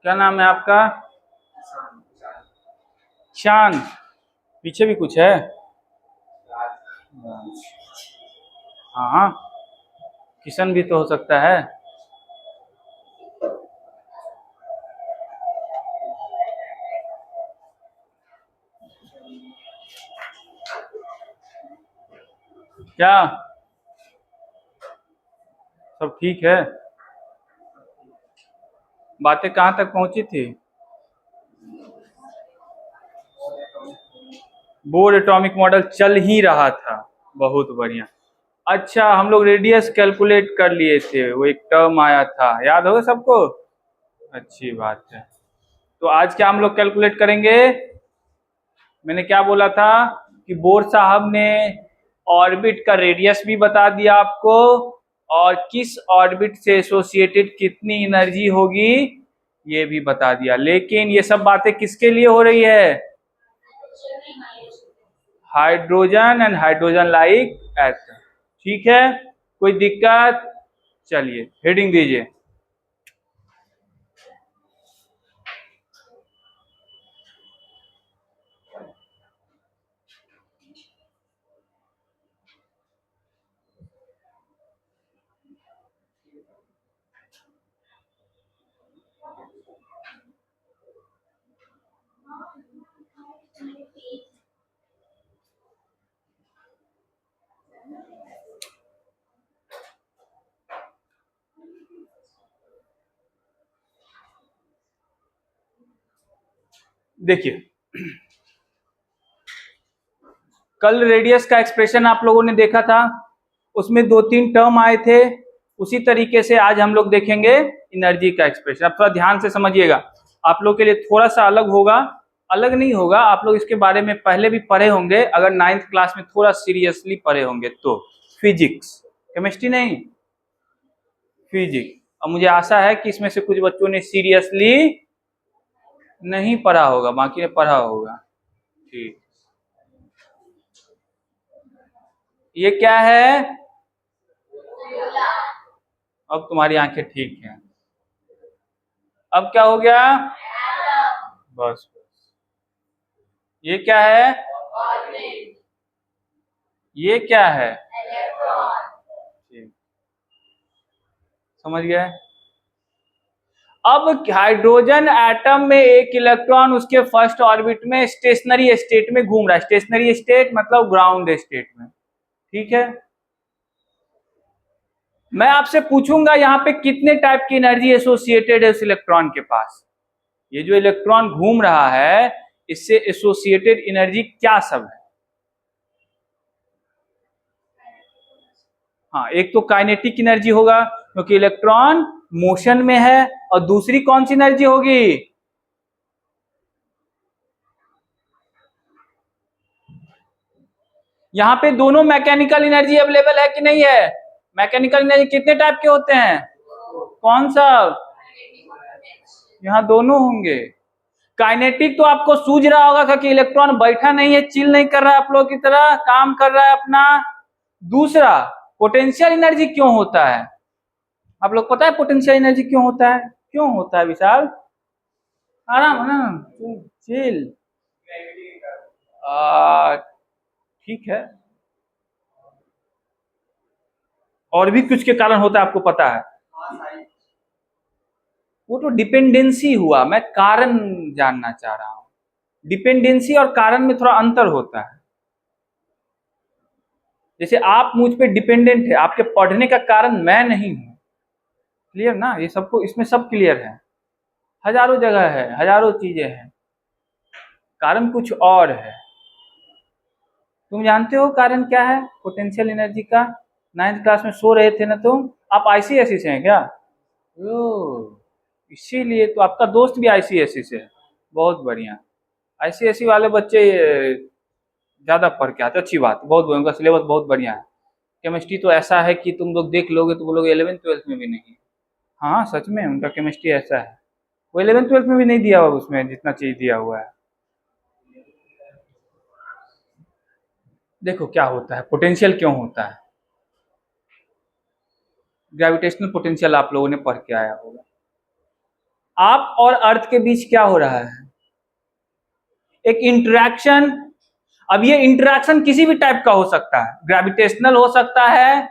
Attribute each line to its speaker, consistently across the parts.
Speaker 1: क्या नाम है आपका? चांद। पीछे भी कुछ है? हाँ हाँ, किशन भी तो हो सकता है। क्या सब ठीक है? बातें कहाँ तक पहुंची थी? बोर एटॉमिक मॉडल चल ही रहा था। बहुत बढ़िया। अच्छा, हम लोग रेडियस कैलकुलेट कर लिए थे, वो एक टर्म आया था, याद होगा सबको? अच्छी बात है। तो आज क्या हम लोग कैलकुलेट करेंगे? मैंने क्या बोला था कि बोर साहब ने ऑर्बिट का रेडियस भी बता दिया आपको, और किस ऑर्बिट से एसोसिएटेड कितनी एनर्जी होगी ये भी बता दिया। लेकिन ये सब बातें किसके लिए हो रही है? Hydrogen and hydrogen like atom. ठीक है, कोई दिक्कत? चलिए हेडिंग दीजिए। देखिए, कल रेडियस का एक्सप्रेशन आप लोगों ने देखा था, उसमें दो तीन टर्म आए थे। उसी तरीके से आज हम लोग देखेंगे एनर्जी का एक्सप्रेशन। अब थोड़ा ध्यान से समझिएगा, आप लोग के लिए थोड़ा सा अलग होगा। अलग नहीं होगा, आप लोग इसके बारे में पहले भी पढ़े होंगे, अगर 9th क्लास में थोड़ा सीरियसली पढ़े होंगे तो। फिजिक्स, केमिस्ट्री नहीं, फिजिक्स। और मुझे आशा है कि इसमें से कुछ बच्चों ने सीरियसली नहीं पढ़ा होगा, बाकी ने पढ़ा होगा। ठीक, ये क्या है? अब तुम्हारी आंखें ठीक हैं। अब क्या हो गया? बस बस। ये क्या है? ये क्या है? ठीक, समझ गए? अब हाइड्रोजन एटम में एक इलेक्ट्रॉन उसके फर्स्ट ऑर्बिट में स्टेशनरी स्टेट में घूम रहा है। स्टेशनरी स्टेट मतलब ग्राउंड स्टेट में। ठीक है, मैं आपसे पूछूंगा यहाँ पे कितने टाइप की एनर्जी एसोसिएटेड है उस इलेक्ट्रॉन के पास। ये जो इलेक्ट्रॉन घूम रहा है, इससे एसोसिएटेड एनर्जी क्या सब है? हाँ, एक तो काइनेटिक एनर्जी होगा क्योंकि इलेक्ट्रॉन मोशन में है, और दूसरी कौन सी एनर्जी होगी? यहाँ पे दोनों मैकेनिकल एनर्जी अवेलेबल है कि नहीं है? मैकेनिकल एनर्जी कितने टाइप के होते हैं? कौन सा? यहाँ दोनों होंगे। काइनेटिक तो आपको सूझ रहा होगा कि इलेक्ट्रॉन बैठा नहीं है, चिल नहीं कर रहा है, आप लोग की तरह काम कर रहा है अपना। दूसरा, पोटेंशियल एनर्जी क्यों होता है? आप लोग पता है पोटेंशियल एनर्जी क्यों होता है? क्यों होता है विशाल? आराम है ना, चिल। ठीक है, और भी कुछ के कारण होता है, आपको पता है? वो तो डिपेंडेंसी हुआ, मैं कारण जानना चाह रहा हूं। डिपेंडेंसी और कारण में थोड़ा अंतर होता है। जैसे आप मुझ पे डिपेंडेंट है, आपके पढ़ने का कारण मैं नहीं हूं। क्लियर ना? ये सबको, इसमें सब क्लियर है। हजारों जगह है, हजारों चीजें हैं, कारण कुछ और है। तुम जानते हो कारण क्या है पोटेंशियल एनर्जी का? 9th क्लास में सो रहे थे ना तुम? आप आईसीएसई से हैं क्या? ओ, इसीलिए तो आपका दोस्त भी आईसीएसई से है। बहुत बढ़िया। आईसीएसई वाले बच्चे ज्यादा पढ़ के आते, अच्छी बात, बहुत बढ़िया, उनका सिलेबस बहुत बढ़िया है। केमिस्ट्री तो ऐसा है कि तुम लोग देख लोगे तो बोलोगे 11th 12th में भी नहीं। हाँ सच में उनका केमिस्ट्री ऐसा है, वो 11th 12th में भी नहीं दिया हुआ उसमें जितना चीज दिया हुआ है। देखो क्या होता है, पोटेंशियल क्यों होता है? ग्रेविटेशनल पोटेंशियल आप लोगों ने पढ़ के आया होगा। आप और अर्थ के बीच क्या हो रहा है? एक इंटरेक्शन। अब ये इंटरेक्शन किसी भी टाइप का हो सकता है, ग्रेविटेशनल हो सकता है,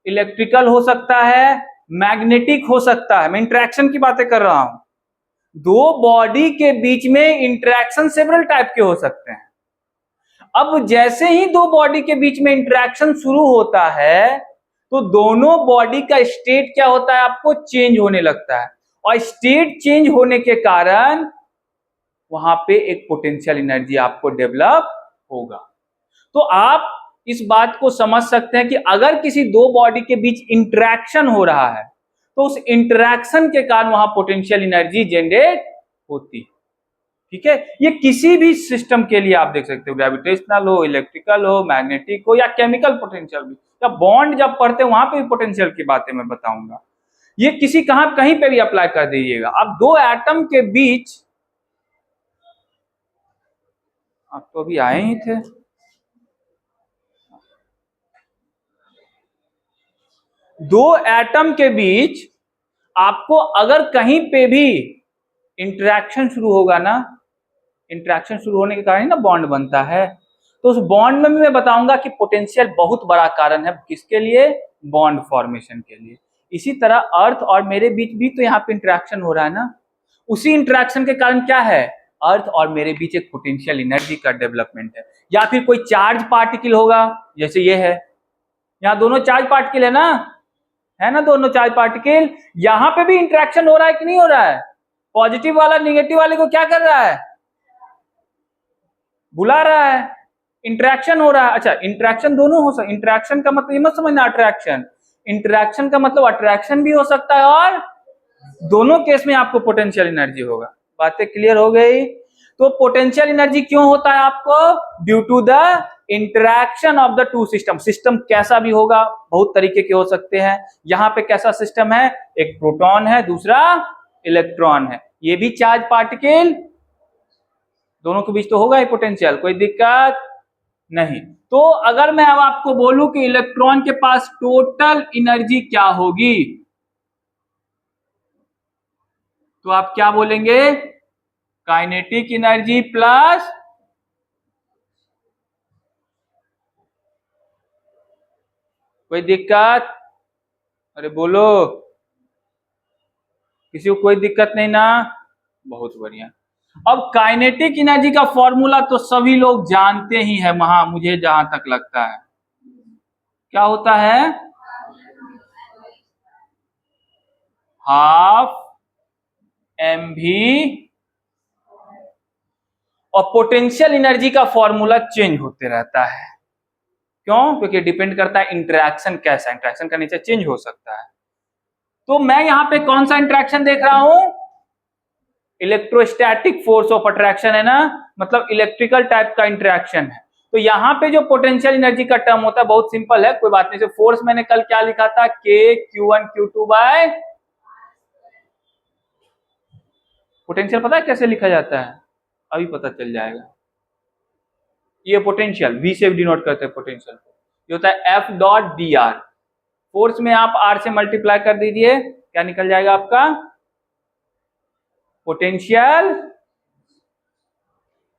Speaker 1: इलेक्ट्रिकल हो सकता है, मैग्नेटिक हो सकता है। मैं इंटरेक्शन की बातें कर रहा हूं। दो बॉडी के बीच में इंटरेक्शन सेवरल टाइप के हो सकते हैं। अब जैसे ही दो बॉडी के बीच में इंटरेक्शन शुरू होता है तो दोनों बॉडी का स्टेट क्या होता है, आपको चेंज होने लगता है, और स्टेट चेंज होने के कारण वहां पे एक पोटेंशियल एनर्जी आपको डेवलप होगा। तो आप इस बात को समझ सकते हैं कि अगर किसी दो बॉडी के बीच इंटरेक्शन हो रहा है तो उस इंटरेक्शन के कारण वहां पोटेंशियल एनर्जी जनरेट होती है। ठीक है, ये किसी भी सिस्टम के लिए आप देख सकते हो, ग्रेविटेशनल हो, इलेक्ट्रिकल हो, मैग्नेटिक हो, या केमिकल पोटेंशियल भी, या बॉन्ड जब पढ़ते हैं वहां पे भी पोटेंशियल की बातें मैं बताऊंगा। ये किसी कहीं पे भी अप्लाई कर दीजिएगा। अब दो एटम के बीच, आप तो अभी आए ही थे, दो एटम के बीच आपको अगर कहीं पे भी इंटरेक्शन शुरू होगा ना, इंटरेक्शन शुरू होने के कारण ना बॉन्ड बनता है, तो उस बॉन्ड में भी मैं बताऊंगा कि पोटेंशियल बहुत बड़ा कारण है किसके लिए, बॉन्ड फॉर्मेशन के लिए। इसी तरह अर्थ और मेरे बीच भी तो यहाँ पे इंटरेक्शन हो रहा है ना, उसी इंटरेक्शन के कारण क्या है, अर्थ और मेरे बीच एक पोटेंशियल एनर्जी का डेवलपमेंट है। या फिर कोई चार्ज पार्टिकल होगा, जैसे ये है, यहाँ दोनों चार्ज पार्टिकल है ना, दोनों चार्ज पार्टिकल, यहां पे भी इंटरेक्शन हो रहा है कि नहीं हो रहा है? पॉजिटिव वाला निगेटिव वाले को क्या कर रहा है, बुला रहा है, इंटरेक्शन हो रहा है। अच्छा, इंटरेक्शन दोनों हो सकता, इंटरेक्शन का मतलब ये मत समझना अट्रैक्शन, इंटरेक्शन का मतलब अट्रैक्शन भी हो सकता है, और दोनों केस में आपको पोटेंशियल एनर्जी होगा। बातें क्लियर हो गई? तो पोटेंशियल एनर्जी क्यों होता है आपको, due to the interaction of the two system. System कैसा भी होगा, बहुत तरीके के हो सकते हैं। यहां पे कैसा सिस्टम है, एक प्रोटॉन है, दूसरा इलेक्ट्रॉन है, ये भी चार्ज पार्टिकल, दोनों के बीच तो होगा ही पोटेंशियल, कोई दिक्कत नहीं। तो अगर मैं अब आपको बोलूं कि इलेक्ट्रॉन के पास टोटल एनर्जी क्या होगी, तो आप क्या बोलेंगे, काइनेटिक एनर्जी प्लस कोई दिक्कत, अरे बोलो, किसी को कोई दिक्कत नहीं ना, बहुत बढ़िया। अब काइनेटिक एनर्जी का फॉर्मूला तो सभी लोग जानते ही है, मुझे जहां तक लगता है क्या होता है, हाफ mv, और पोटेंशियल एनर्जी का फॉर्मूला चेंज होते रहता है। क्यों? क्योंकि डिपेंड करता है इंटरेक्शन कैसा, इंटरेक्शन का नेचर चेंज हो सकता है। तो मैं यहां पे कौन सा इंटरेक्शन देख रहा हूं, इलेक्ट्रोस्टैटिक फोर्स ऑफ अट्रैक्शन है ना, मतलब इलेक्ट्रिकल टाइप का इंटरेक्शन है। तो यहां पे जो पोटेंशियल एनर्जी का टर्म होता है बहुत सिंपल है, कोई बात नहीं। फोर्स मैंने कल क्या लिखा था, के Q1 Q2 बाय, पोटेंशियल पता है कैसे लिखा जाता है, अभी पता चल जाएगा। ये पोटेंशियल V से डिनोट करते हैं पोटेंशियल को, ये होता है F dot D R. Force में आप R से मल्टीप्लाई कर दीजिए, क्या निकल जाएगा आपका, पोटेंशियल।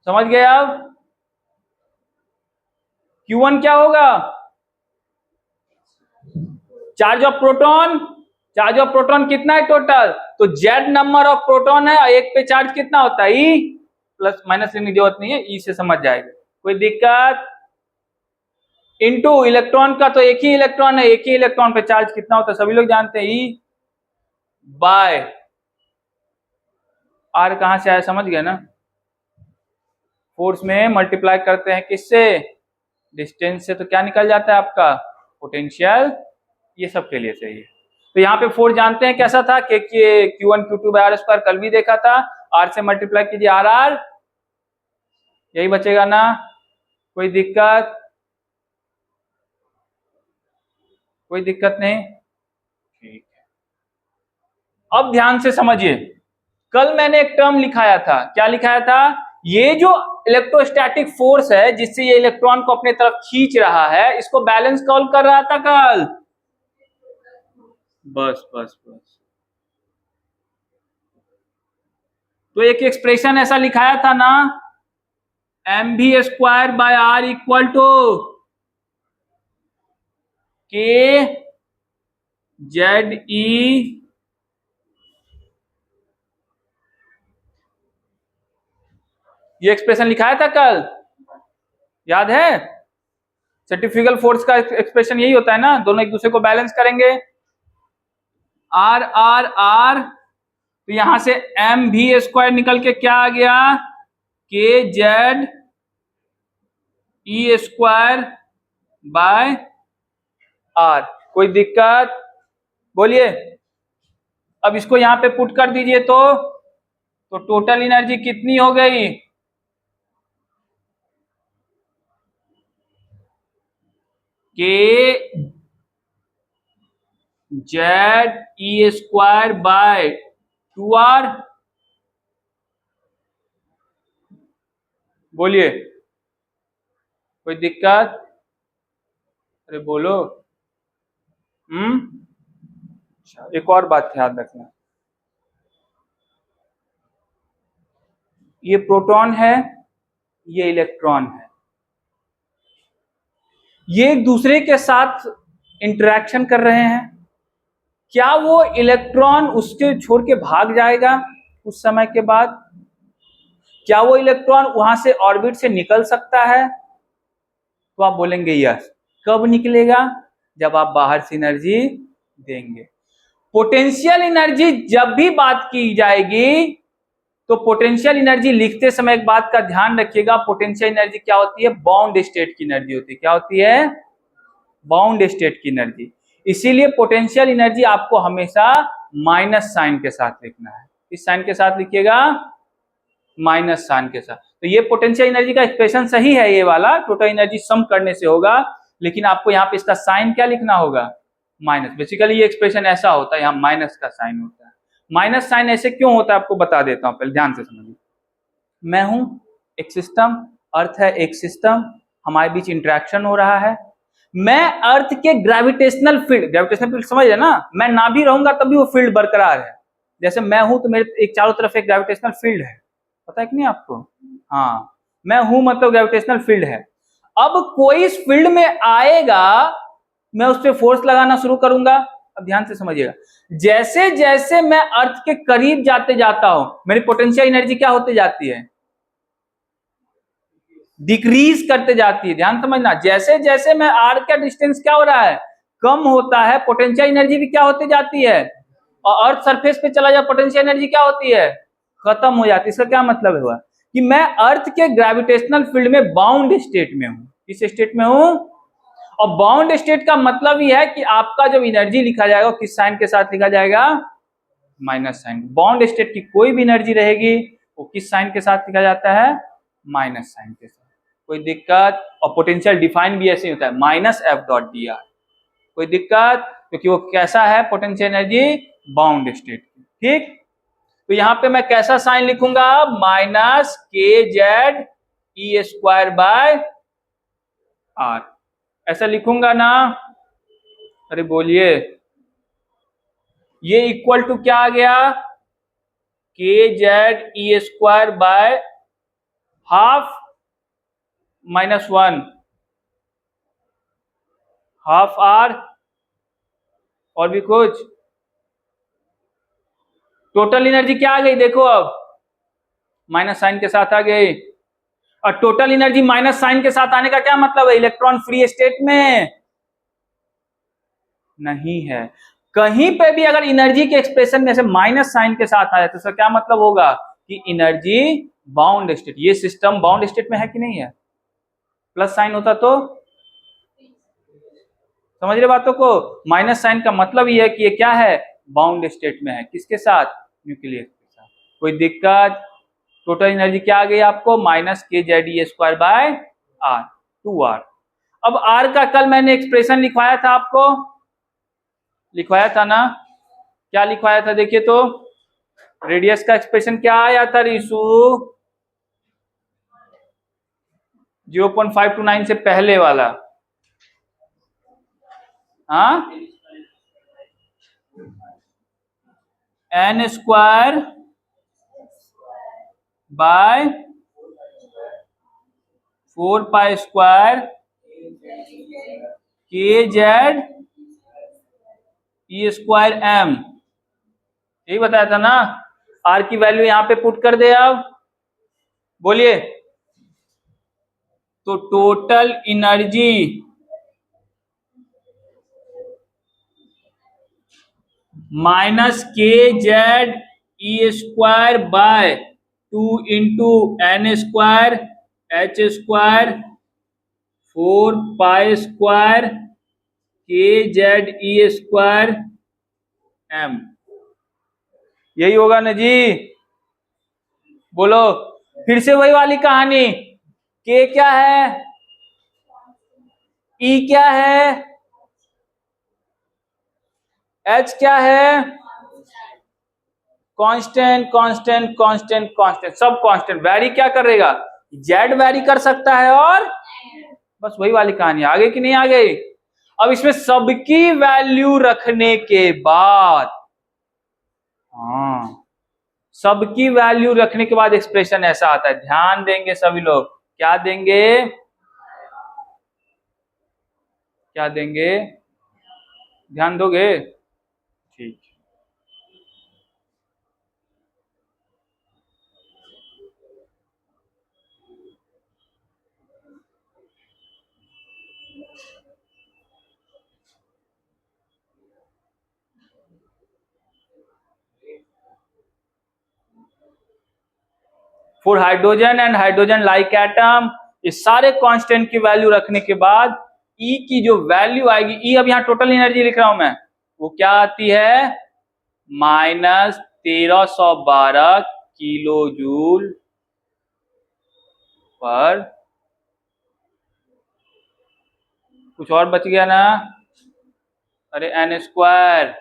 Speaker 1: समझ गए आप? Q1 क्या होगा, charge of proton, charge of proton कितना है टोटल, तो Z नंबर ऑफ प्रोटॉन है, और एक पे चार्ज कितना होता है, E, प्लस माइनस लेने की जरूरत नहीं है, E से समझ जाएगा, कोई दिक्कत। इनटू इलेक्ट्रॉन का तो एक ही इलेक्ट्रॉन है, एक ही इलेक्ट्रॉन पे चार्ज कितना होता है सभी लोग जानते हैं, E बाय R। कहां से आया, समझ गए ना, फोर्स में मल्टीप्लाई करते हैं किससे, डिस्टेंस से, तो क्या निकल जाता है आपका, पोटेंशियल। ये सब के लिए चाहिए। तो यहाँ पे फोर्स जानते हैं कैसा था, के Q1 Q2 bye are square, कल भी देखा था, R से मल्टीप्लाई कीजिए RR, यही बचेगा ना, कोई दिक्कत, कोई दिक्कत नहीं, ठीक है। अब ध्यान से समझिए, कल मैंने एक टर्म लिखाया था, क्या लिखाया था, ये जो इलेक्ट्रोस्टैटिक फोर्स है जिससे ये इलेक्ट्रॉन को अपने तरफ खींच रहा है, इसको बैलेंस कॉल कर रहा था कल, बस बस बस, तो एक एक्सप्रेशन ऐसा लिखाया था ना, mv² इक्वल टू के जेड ई, ये एक्सप्रेशन लिखाया था कल, याद है? सेंट्रीफ्यूगल फोर्स का एक्सप्रेशन यही होता है ना, दोनों एक दूसरे को बैलेंस करेंगे, आर आर आर, तो यहां से mv² निकल के क्या आ गया, के जेड ई² बाय आर। कोई दिक्कत? बोलिए। अब इसको यहां पे पुट कर दीजिए तो टोटल एनर्जी कितनी हो गई, के जेड ई² बाय 2r। बोलिए, कोई दिक्कत? अरे बोलो। अच्छा, एक और बात ध्यान रखना, ये प्रोटॉन है, ये इलेक्ट्रॉन है, ये एक दूसरे के साथ इंटरेक्शन कर रहे हैं। क्या वो इलेक्ट्रॉन उसके छोड़ के भाग जाएगा उस समय के बाद? क्या वो इलेक्ट्रॉन वहां से ऑर्बिट से निकल सकता है? तो आप बोलेंगे यस। कब निकलेगा? जब आप बाहर से एनर्जी देंगे। पोटेंशियल एनर्जी जब भी बात की जाएगी तो पोटेंशियल एनर्जी लिखते समय एक बात का ध्यान रखिएगा, पोटेंशियल एनर्जी क्या होती है, बाउंड स्टेट की एनर्जी होती है। क्या होती है? बाउंड स्टेट की एनर्जी। इसीलिए पोटेंशियल एनर्जी आपको हमेशा माइनस साइन के साथ लिखना है। इस साइन के साथ लिखिएगा, माइनस साइन के साथ। तो ये पोटेंशियल एनर्जी का एक्सप्रेशन सही है, ये वाला टोटल एनर्जी सम करने से होगा, लेकिन आपको यहाँ पे इसका साइन क्या लिखना होगा, माइनस। बेसिकली ये एक्सप्रेशन ऐसा होता है, यहाँ माइनस का साइन होता है। माइनस साइन ऐसे क्यों होता है आपको बता देता हूँ, पहले ध्यान से समझिए। मैं हूं एक सिस्टम, अर्थ है एक सिस्टम, हमारे बीच इंटरेक्शन हो रहा है। मैं अर्थ के ग्रेविटेशनल फील्ड समझ रहे ना, मैं ना भी रहूंगा तब भी वो फील्ड बरकरार है। जैसे मैं हूं तो मेरे एक चारों तरफ एक ग्रेविटेशनल फील्ड है, पता है कि नहीं आपको? हाँ, मैं हूं मतलब ग्रेविटेशनल फील्ड है। अब कोई इस फील्ड में आएगा, मैं उस पर फोर्स लगाना शुरू करूंगा। अब ध्यान से समझिएगा, जैसे जैसे मैं अर्थ के करीब जाते जाता हूं, मेरी पोटेंशियल एनर्जी क्या होती जाती है, डिक्रीज करते जाती है। ध्यान समझना, जैसे जैसे मैं आर का डिस्टेंस क्या हो रहा है, कम होता है, पोटेंशियल एनर्जी भी क्या होती जाती है, और अर्थ सरफेस पे चला जाए पोटेंशियल एनर्जी क्या होती है, खत्म हो जाती है। इसका क्या मतलब हुआ कि मैं अर्थ के ग्रेविटेशनल फील्ड में बाउंड स्टेट में हूं। किस स्टेट में हूं? और बाउंड स्टेट का मतलब ही है कि आपका जब एनर्जी लिखा जाएगा किस साइन के साथ लिखा जाएगा, माइनस साइन। बाउंड स्टेट की कोई भी एनर्जी रहेगी वो किस साइन के साथ लिखा जाता है, माइनस साइन के साथ। कोई दिक्कत? और पोटेंशियल डिफाइन भी ऐसे होता है, माइनस F.dr। कोई दिक्कत? क्योंकि वो कैसा है, पोटेंशियल एनर्जी बाउंड स्टेट की। ठीक, तो यहां पे मैं कैसा साइन लिखूंगा, माइनस के जेड ई² बाय आर, ऐसा लिखूंगा ना? अरे बोलिए। ये इक्वल टू क्या आ गया, के जेड ई² बाय हाफ -1 हाफ आर, और भी कुछ? टोटल एनर्जी क्या आ गई देखो, अब माइनस साइन के साथ आ गई। और टोटल एनर्जी माइनस साइन के साथ आने का क्या मतलब है, इलेक्ट्रॉन फ्री स्टेट में नहीं है। कहीं पे भी अगर एनर्जी के एक्सप्रेशन में से माइनस साइन के साथ आया तो इसका क्या मतलब होगा कि एनर्जी बाउंड स्टेट, ये सिस्टम बाउंड स्टेट में है कि नहीं है। प्लस साइन होता तो, समझ रहे बातों को, माइनस साइन का मतलब ये है कि ये क्या है, बाउंड स्टेट में है। किसके साथ, न्यूक्लियस के साथ। कोई दिक्कत? टोटल एनर्जी क्या आ गई आपको, माइनस के जेड ई² बाय आर, 2r। अब r का कल मैंने एक्सप्रेशन लिखवाया था आपको, लिखवाया था ना, क्या लिखवाया था देखिए तो, रेडियस का एक्सप्रेशन क्या आया था रिशु, 0.529 से पहले वाला। हाँ, n² बाय 4 पाई स्क्वायर के जेड ई स्क्वायर एम, यही बताया था ना। आर की वैल्यू यहां पे पुट कर दे अब, बोलिए। तो टोटल एनर्जी माइनस के Z E square by 2 × n² h square 4 pi square के जेड ई स्क्वायर एम, यही होगा ना जी। बोलो, फिर से वही वाली कहानी। के क्या है, ई क्या है, एच क्या है, कांस्टेंट कांस्टेंट कांस्टेंट कांस्टेंट, सब कांस्टेंट। वैरी क्या करेगा, जेड वैरी कर सकता है, और बस वही वाली कहानी। आगे कि नहीं आ गई। अब इसमें सबकी वैल्यू रखने के बाद, हाँ, सबकी वैल्यू रखने के बाद एक्सप्रेशन ऐसा आता है। ध्यान देंगे सभी लोग, क्या देंगे, क्या देंगे, ध्यान दोगे, ठीक। For hydrogen and hydrogen like atom, इस सारे कांस्टेंट की वैल्यू रखने के बाद ई की जो वैल्यू आएगी, ई अब यहां टोटल एनर्जी लिख रहा हूं मैं, वो क्या आती है, -1312 किलो जूल पर, कुछ और बच गया ना, अरे n²,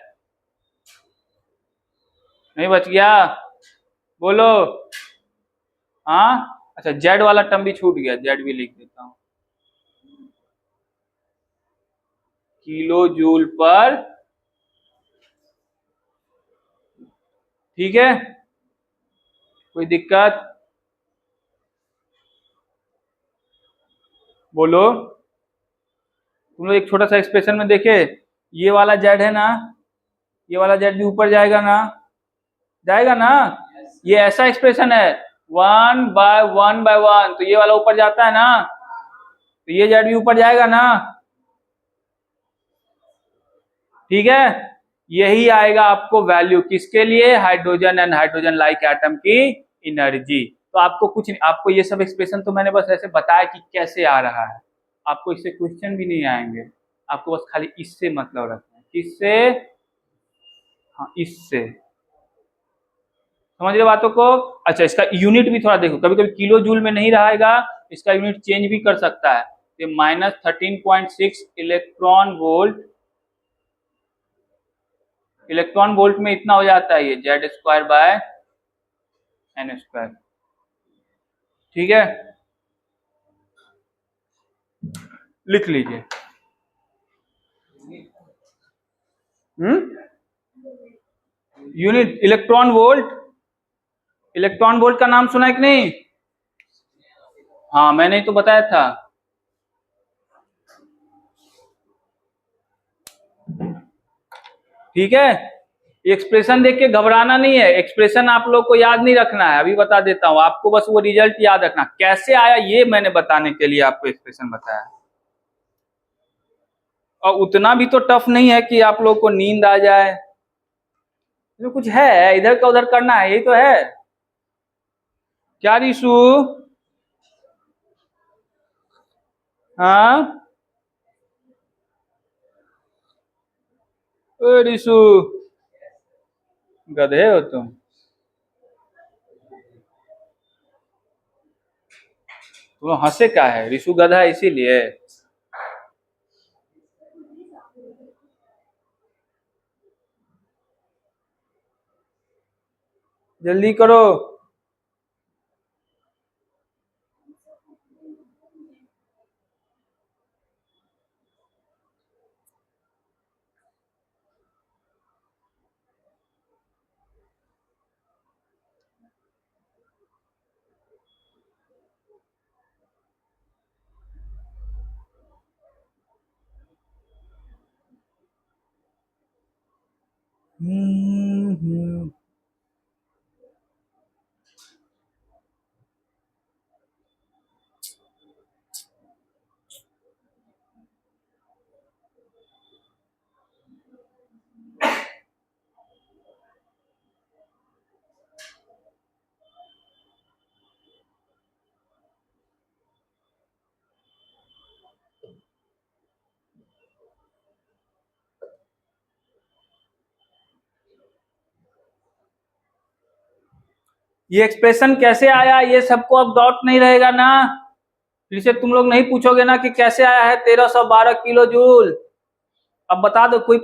Speaker 1: नहीं बच गया, बोलो। हाँ, अच्छा, जेड वाला टर्म भी छूट गया, जेड भी लिख देता हूं, किलो जूल पर, ठीक है, कोई दिक्कत, बोलो। तुम लोग एक छोटा सा एक्सप्रेशन में देखे, ये वाला जेड है ना, ये वाला जेड भी ऊपर जाएगा ना, जाएगा ना। ये ऐसा एक्सप्रेशन है, 1/1/1, तो ये वाला ऊपर जाता है ना, तो ये जेड भी ऊपर जाएगा ना, ठीक है। यही आएगा आपको वैल्यू, किसके लिए, hydrogen and hydrogen like atom की एनर्जी। तो आपको कुछ नहीं, आपको ये सब एक्सप्रेशन तो मैंने बस ऐसे बताया कि कैसे आ रहा है, आपको इससे क्वेश्चन भी नहीं आएंगे, आपको बस खाली इससे मतलब रखना है, किससे, हाँ, इससे, समझ रहे बातों को। अच्छा, इसका यूनिट भी थोड़ा देखो, कभी कभी किलो जूल में नहीं रहेगा, इसका यूनिट चेंज भी कर सकता है। ये -13.6 इलेक्ट्रॉन वोल्ट, इलेक्ट्रॉन वोल्ट में इतना हो जाता है ये Z²/n², ठीक है, लिख लीजिए। Unit electron volt, electron volt का नाम सुना है कि नहीं, हाँ, मैंने तो बताया था। ठीक है, एक्सप्रेशन देख के घबराना नहीं है, एक्सप्रेशन आप लोग को याद नहीं रखना है, अभी बता देता हूं आपको, बस वो रिजल्ट याद रखना, कैसे आया ये मैंने बताने के लिए आपको एक्सप्रेशन बताया। और उतना भी तो टफ नहीं है कि आप लोग को नींद आ जाए, तो कुछ है, इधर का उधर करना है, यही तो है। क्या रिशु, हाँ, ओ रिशु, गधे हो तुम हंसे क्या है, रिशु गधा है इसीलिए। जल्दी करो, हम्म। ये एक्सप्रेशन कैसे आया, ये सबको अब डाउट नहीं रहेगा ना? फिर से तुम लोग नहीं पूछोगे ना कि कैसे आया है 1312 किलो जूल? अब बता दो, कोई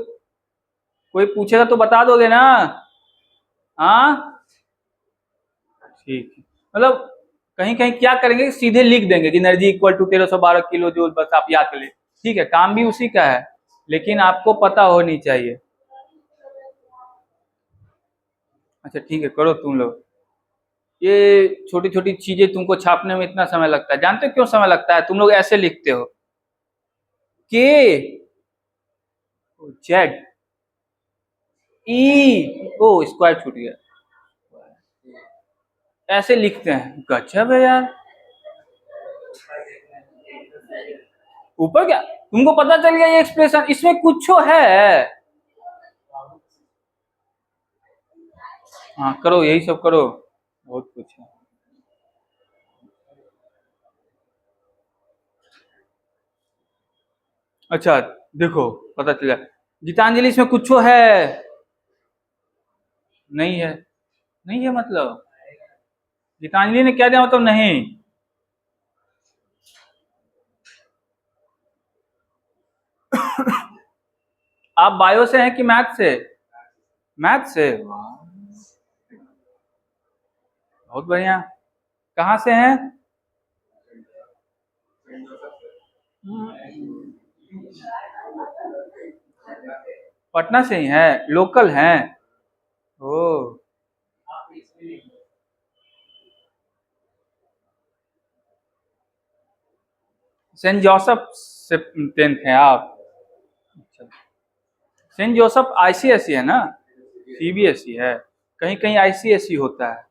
Speaker 1: कोई पूछेगा तो बता दोगे ना? हाँ ठीक है। मतलब कहीं कहीं क्या करेंगे, सीधे लिख देंगे कि energy equal to 1312 kilo joule, बस आप याद कर लीजिए। ठीक है, काम भी उसी का है, लेकिन आपको पता होनी चाहिए। अच्छा ठीक है, करो तुम लोग। ये छोटी छोटी चीजें तुमको छापने में इतना समय लगता है, जानते हो क्यों समय लगता है? तुम लोग ऐसे लिखते हो के, जेड, ई, ओ स्क्वायर छूट गया, ऐसे लिखते हैं। गजब है यार। ऊपर क्या, तुमको पता चल गया ये एक्सप्रेशन, इसमें कुछ है? हाँ करो, यही सब करो, बहुत कुछ है। अच्छा देखो, पता चला। गीतांजलि इसमें कुछ है? नहीं है, नहीं है मतलब गीतांजलि ने क्या दिया, मतलब नहीं। आप बायो से हैं कि मैथ से? मैथ से, वाह, बहुत बढ़िया। कहाँ से हैं? पटना से ही हैं, लोकल हैं? ओ, सेंट जोसेफ से 10th हैं आप? अच्छा। सेंट जोसेफ आईसीएसई है ना, सीबीएसई है? कहीं कहीं आईसीएसई होता है,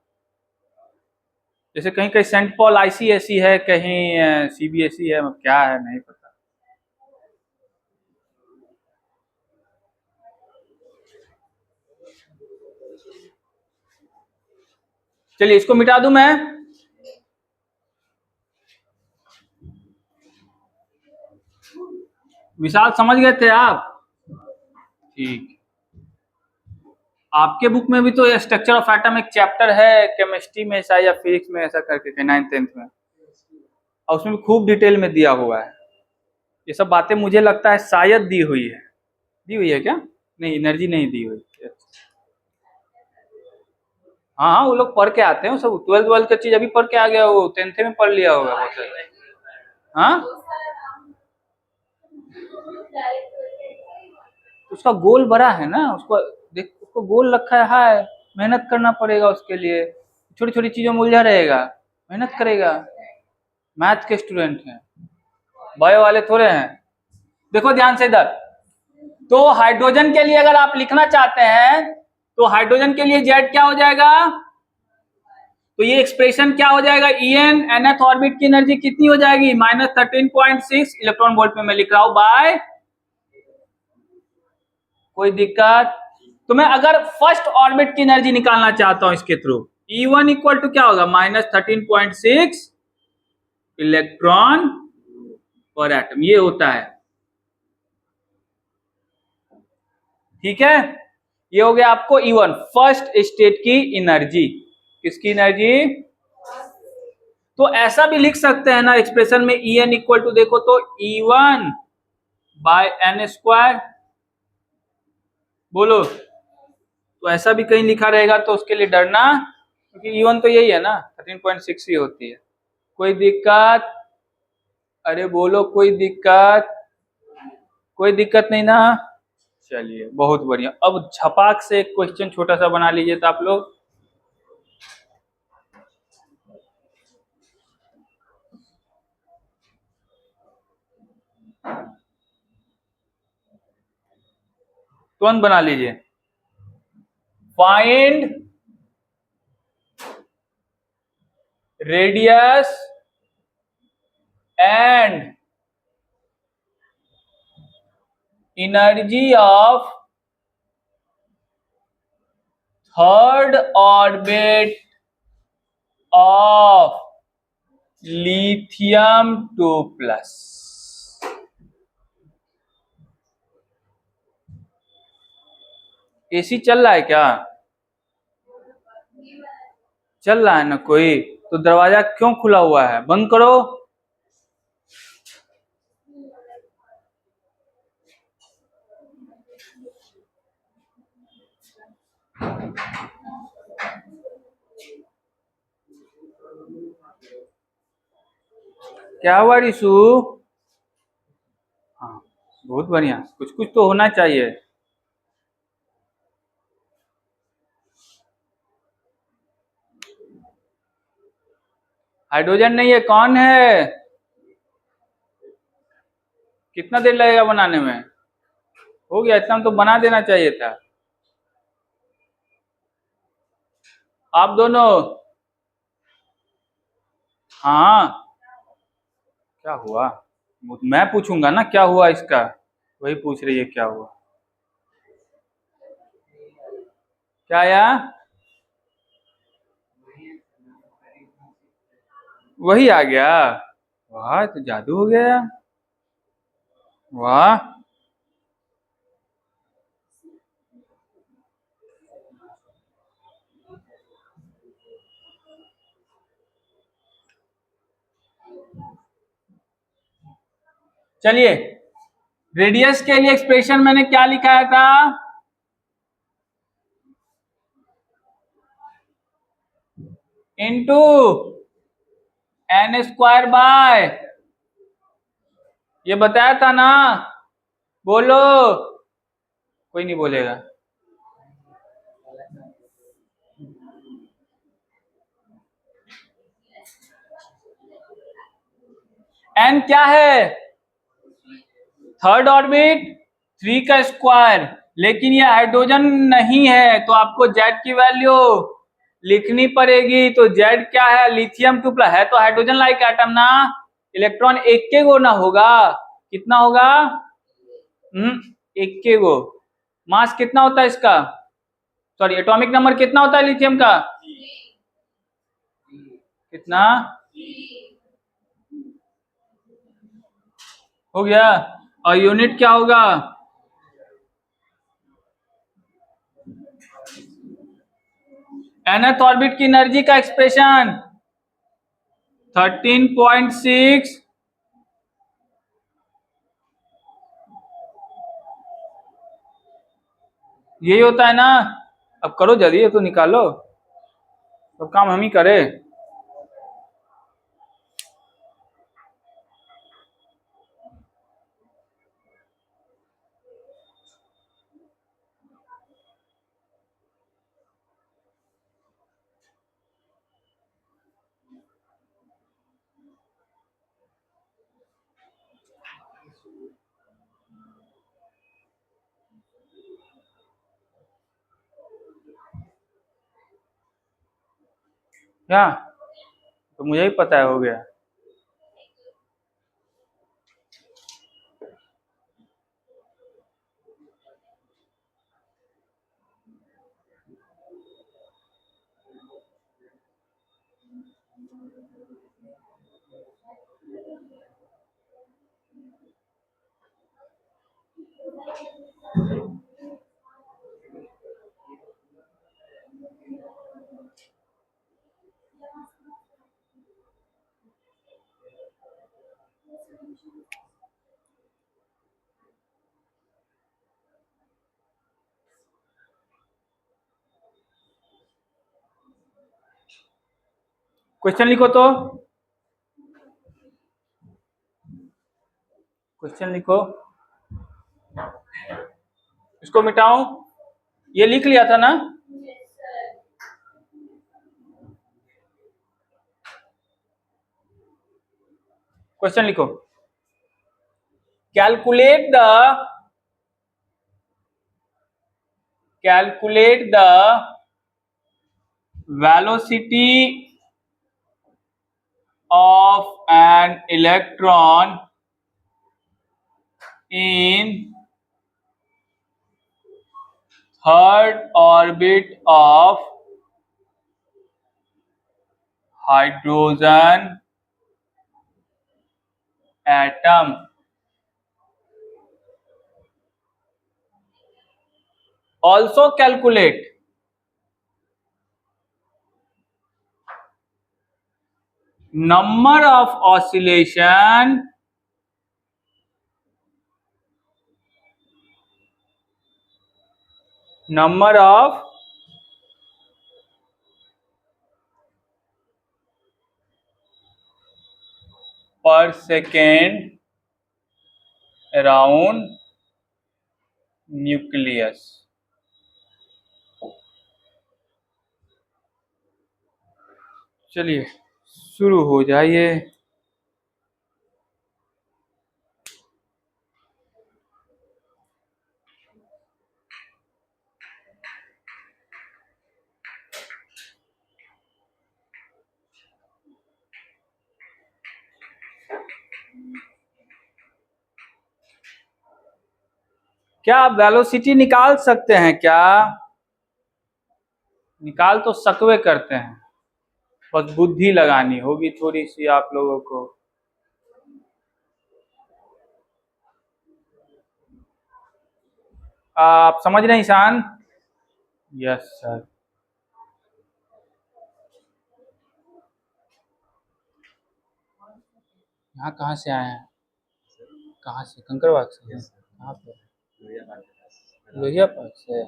Speaker 1: जैसे कहीं कहीं सेंट पॉल आईसीएसई है, कहीं सीबीएसई है, क्या है नहीं पता। चलिए इसको मिटा दूं मैं। विशाल समझ गए थे आप? ठीक। आपके बुक में भी तो स्ट्रक्चर ऑफ एटम एक चैप्टर है, केमिस्ट्री में ऐसा या फिजिक्स में ऐसा करके, 9th 10th में, और उसमें भी खूब डिटेल में दिया हुआ है। ये सब बातें मुझे लगता है शायद दी हुई है। दी हुई है क्या? नहीं, एनर्जी नहीं दी हुई। हाँ हाँ, वो लोग पढ़ के आते हैं, वो सब 12th वाल का चीज अभी पढ़ के आ गया, वो 10th में पढ़ लिया होगा बहुत सारा। हाँ, उसका गोल बड़ा है ना, उसको देख, उसको गोल रखा है, मेहनत करना पड़ेगा उसके लिए, छोटी छोटी चीजों में उलझा रहेगा, मेहनत करेगा। मैथ के स्टूडेंट हैं, बायो वाले थोड़े हैं। देखो ध्यान से इधर, तो हाइड्रोजन के लिए अगर आप लिखना चाहते हैं, तो हाइड्रोजन के लिए जेड क्या हो जाएगा? तो ये एक्सप्रेशन क्या हो जाएगा? En nth ऑर्बिट की एनर्जी कितनी हो जाएगी? -13.6 इलेक्ट्रॉन वोल्ट में मैं लिख रहा हूं, बाय। कोई दिक्कत? तो मैं अगर फर्स्ट ऑर्बिट की एनर्जी निकालना चाहता हूं इसके थ्रू, E1 इक्वल टू क्या होगा? -13.6 इलेक्ट्रॉन पर एटम, ये होता है। ठीक है, ये हो गया आपको E1 फर्स्ट स्टेट की एनर्जी। किसकी एनर्जी? तो ऐसा भी लिख सकते हैं ना एक्सप्रेशन में, En इक्वल टू देखो तो E1 बाय एन स्क्वायर, बोलो। तो ऐसा भी कहीं लिखा रहेगा तो उसके लिए डरना, क्योंकि E1 तो यही है ना, 13.6 ही होती है। कोई दिक्कत? अरे बोलो, कोई दिक्कत? कोई दिक्कत नहीं ना? चलिए बहुत बढ़िया। अब झपाक से एक क्वेश्चन छोटा सा बना लीजिए तो आप लोग। तुरंत बना लीजिए। Find radius and energy of third orbit of lithium 2 plus। AC चल रहा है क्या? चल रहा है ना कोई? तो दरवाजा क्यों खुला हुआ है? बंद करो। क्या हुआ रिशु? हाँ, बहुत बढ़िया। कुछ कुछ तो होना चाहिए। हाइड्रोजन नहीं है, कौन है? कितना देर लगेगा बनाने में? हो गया, इतना तो बना देना चाहिए था। आप दोनों। हाँ, क्या हुआ? मैं पूछूंगा ना क्या हुआ इसका। वही पूछ रही है क्या हुआ। क्या आया? वही आ गया। वाह, तो जादू हो गया। वाह। चलिए, रेडियस के लिए एक्सप्रेशन मैंने क्या लिखाया था? इनटू n² बाय, ये बताया था ना? बोलो। कोई नहीं बोलेगा। n क्या है? थर्ड ऑर्बिट 3 का स्क्वायर। लेकिन ये हाइड्रोजन नहीं है, तो आपको Z की वैल्यू लिखनी पड़ेगी। तो Z क्या है? लिथियम 2 प्लस है, तो हाइड्रोजन लाइक एटम ना। इलेक्ट्रॉन एक के गो ना होगा। कितना होगा? एक के गो। मास कितना होता है इसका? सॉरी, एटॉमिक नंबर कितना होता है लिथियम का? कितना? हो गया। और यूनिट क्या होगा? nth ऑर्बिट की एनर्जी का एक्सप्रेशन 13.6 यही होता है ना? अब करो जल्दी, ये तो निकालो। सब काम हम ही करें। क्या? तो मुझे ही पता है, हो गया। क्वेश्चन लिखो तो। क्वेश्चन लिखो। इसको मिटाऊं? ये लिख लिया था ना? क्वेश्चन लिखो। Calculate the Calculate the velocity of an electron in third orbit of hydrogen atom. Also calculate number of oscillation per second around nucleus. चलिए शुरू हो जाइए। क्या आप वेलोसिटी निकाल सकते हैं क्या? निकाल तो सकवे करते हैं, बस बुद्धि लगानी होगी थोड़ी सी आप लोगों को। आप समझ रहे हैं ईशान? Yes sir. यहाँ कहाँ से आए हैं? कहाँ से? कंकड़बाग से? कहाँ पे? लोहिया पार्क से।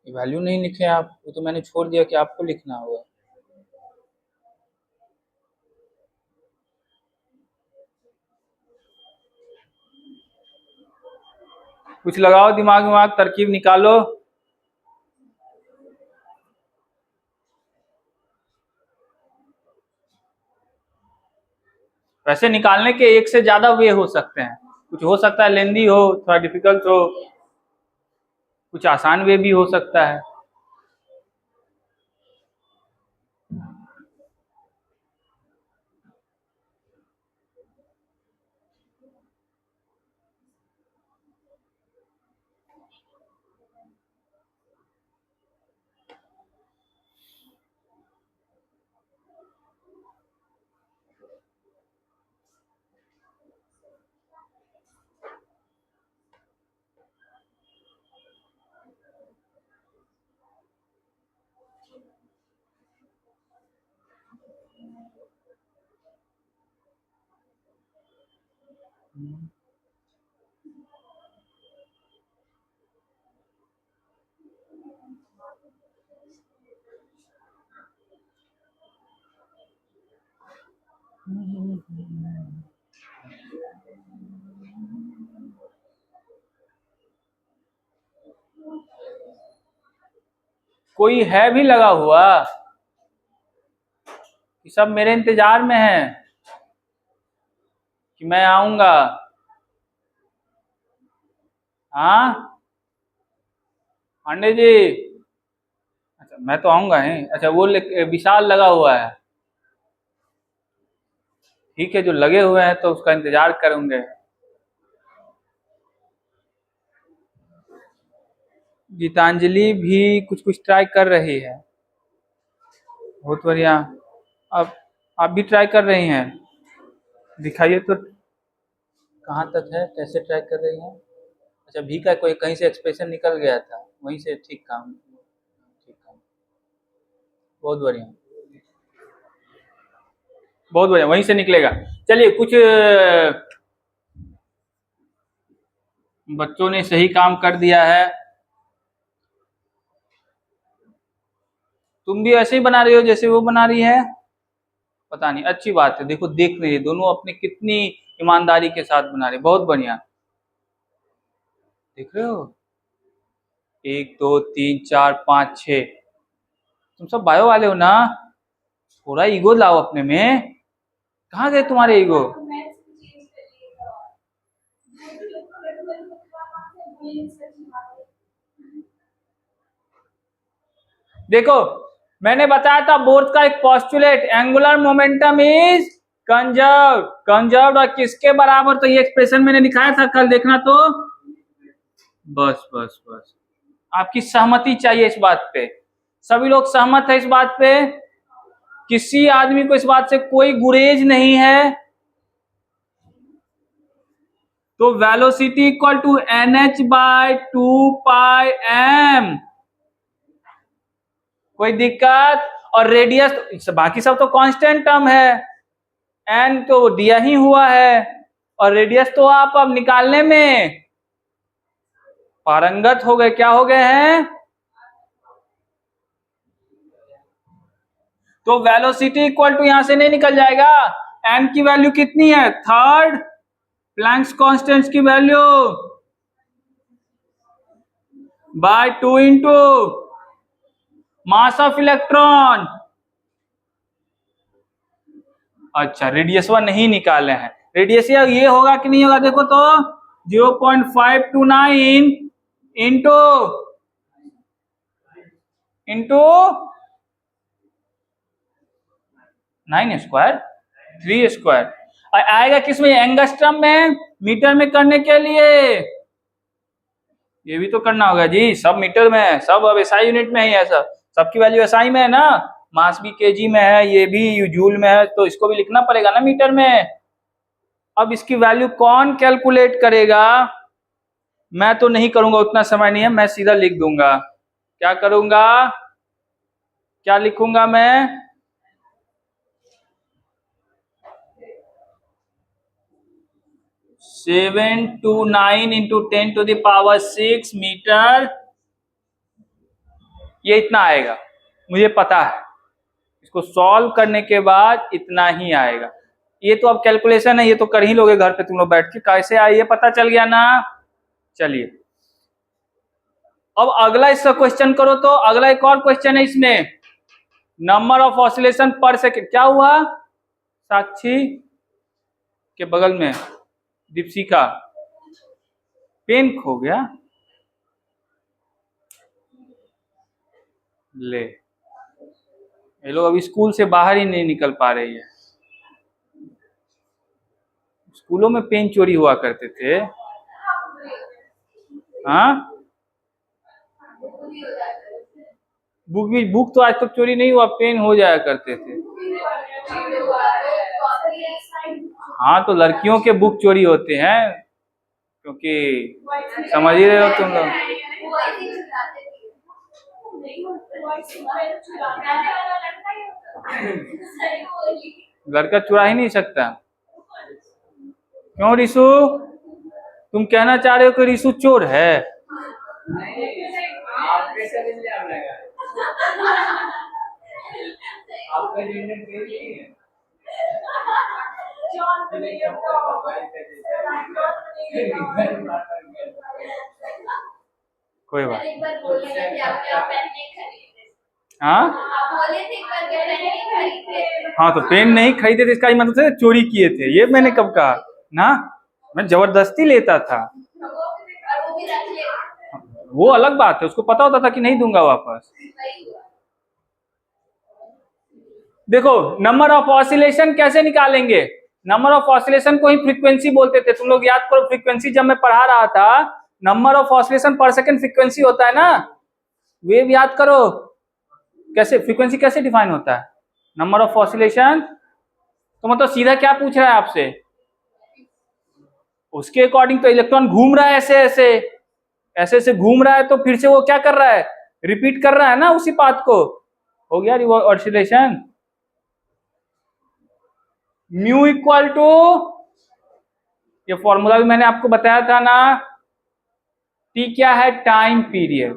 Speaker 1: वैल्यू नहीं लिखे आप, वो तो मैंने छोड़ दिया कि आपको लिखना होगा। कुछ लगाओ, दिमाग में तरकीब निकालो। वैसे निकालने के एक से ज्यादा वे हो सकते हैं, कुछ हो सकता है लेंदी हो, थोड़ा डिफिकल्ट हो, कुछ आसान वे भी हो सकता है। कोई है भी लगा हुआ कि सब मेरे इंतजार में है कि मैं आऊंगा? हाँ पांडे जी, अच्छा मैं तो आऊंगा ही। अच्छा वो विशाल लगा हुआ है, ठीक है, जो लगे हुए हैं तो उसका इंतजार करेंगे। गीतांजलि भी कुछ कुछ ट्राई कर रही है, बहुत बढ़िया। अब आप भी ट्राई कर रही हैं, दिखाइए तो कहाँ तक है, कैसे ट्राई कर रही हैं? अच्छा भी का कोई कहीं से एक्सप्रेशन निकल गया था, वहीं से ठीक काम, ठीक काम, बहुत बढ़िया, बहुत बढ़िया, वहीं से निकलेगा। चलिए कुछ बच्चों ने सही काम कर दिया है। तुम भी ऐसे ही बना रही हो जैसे वो बना रही है? पता नहीं, अच्छी बात है। देखो देख रही है, दोनों अपने कितनी ईमानदारी के साथ बना रहे, बहुत बढ़िया। देख रहे हो, 1 2 3 4 5 6। तुम सब बायो वाले हो ना? थोड़ा ईगो लाओ अपने में। कहाँ गए तुम्हारे ईगो? देखो मैंने बताया था बोर्ड का एक postulate, angular momentum is conserved. Conserved और किसके बराबर, तो ये एक्सप्रेशन मैंने दिखाया था कल, देखना तो। बस बस बस, आपकी सहमति चाहिए इस बात पे। सभी लोग सहमत है इस बात पे? किसी आदमी को इस बात से कोई गुरेज नहीं है? तो velocity equal to NH by 2πm, कोई दिक्कत? और रेडियस, बाकी सब तो कांस्टेंट टर्म है, एन तो दिया ही हुआ है, और रेडियस तो आप अब निकालने में पारंगत हो गए। क्या हो गए हैं? तो वेलोसिटी इक्वल टू यहां से नहीं निकल जाएगा। एन की वैल्यू कितनी है? थर्ड प्लैंक्स कांस्टेंट की value by 2 into mass of electron. अच्छा, रेडियस वन नहीं निकाले हैं। रेडियस ये होगा कि नहीं होगा, देखो तो 0.529 इंटू इंटू 9 स्क्वायर 3 स्क्वायर आएगा। किसमें? एंगस्ट्रम में, मीटर में करने के लिए ये भी तो करना होगा जी। सब मीटर में है, सब अब एसआई यूनिट में ही है, सबकी वैल्यू एसआई में है ना। मास भी केजी में है, ये भी जूल में है, तो इसको भी लिखना पड़ेगा ना मीटर में। अब इसकी वैल्यू कौन कैलकुलेट करेगा? मैं तो नहीं करूंगा, उतना समय नहीं है, मैं सीधा लिख दूंगा। क्या करूंगा? क्या लिखूंगा मैं? 729 इंटू 10⁶ मीटर, ये इतना आएगा, मुझे पता है। इसको सॉल्व करने के बाद इतना ही आएगा। ये तो अब कैलकुलेशन है, ये तो कर ही लोगे घर पे तुम लोग बैठ के। कैसे आए ये पता चल गया ना। चलिए अब अगला इसका क्वेश्चन करो। तो अगला एक और क्वेश्चन है इसमें, नंबर ऑफ ऑसिलेशन पर सेकेंड। क्या हुआ? साक्षी के बगल में दीपशिका, पेन खो गया। ले, ये लोग अभी स्कूल से बाहर ही नहीं निकल पा रही है। स्कूलों में पेन चोरी हुआ करते थे। हाँ, बुक तो आज तक चोरी नहीं हुआ, पेन हो जाया करते थे। हाँ, तो लड़कियों के बुक चोरी होते हैं, क्योंकि समझ ही रहे हो तुम लोग। लड़का चुरा ही नहीं सकता। क्यों रिशु, तुम कहना चाह रहे हो कि रिशु चोर है? कोई बात। हाँ हाँ, तो पेन नहीं खरीदे थे इसका मतलब से चोरी किए थे, ये मैंने कब कहा ना। मैं जबरदस्ती लेता था, वो अलग बात है, उसको पता होता था कि नहीं दूंगा वापस। देखो नंबर ऑफ ऑसिलेशन कैसे निकालेंगे? नंबर ऑफ ऑसिलेशन को ही फ्रीक्वेंसी बोलते थे। तुम लोग याद करो, फ्रीक्वेंसी जब मैं पढ़ा रहा था, नंबर ऑफ ऑसिलेशन पर सेकंड फ्रीक्वेंसी होता है ना। वेव याद करो, कैसे फ्रीक्वेंसी कैसे डिफाइन होता है? नंबर ऑफ ऑसिलेशन, तो मतलब सीधा क्या पूछ रहा है आपसे? उसके अकॉर्डिंग तो इलेक्ट्रॉन घूम रहा है, ऐसे ऐसे ऐसे ऐसे घूम रहा है, तो फिर से वो क्या कर रहा है? रिपीट कर रहा है ना उसी पाथ को। हो गया ऑसिलेशन। म्यू इक्वल टू, ये फॉर्मूला भी मैंने आपको बताया था ना। टी क्या है? Time period.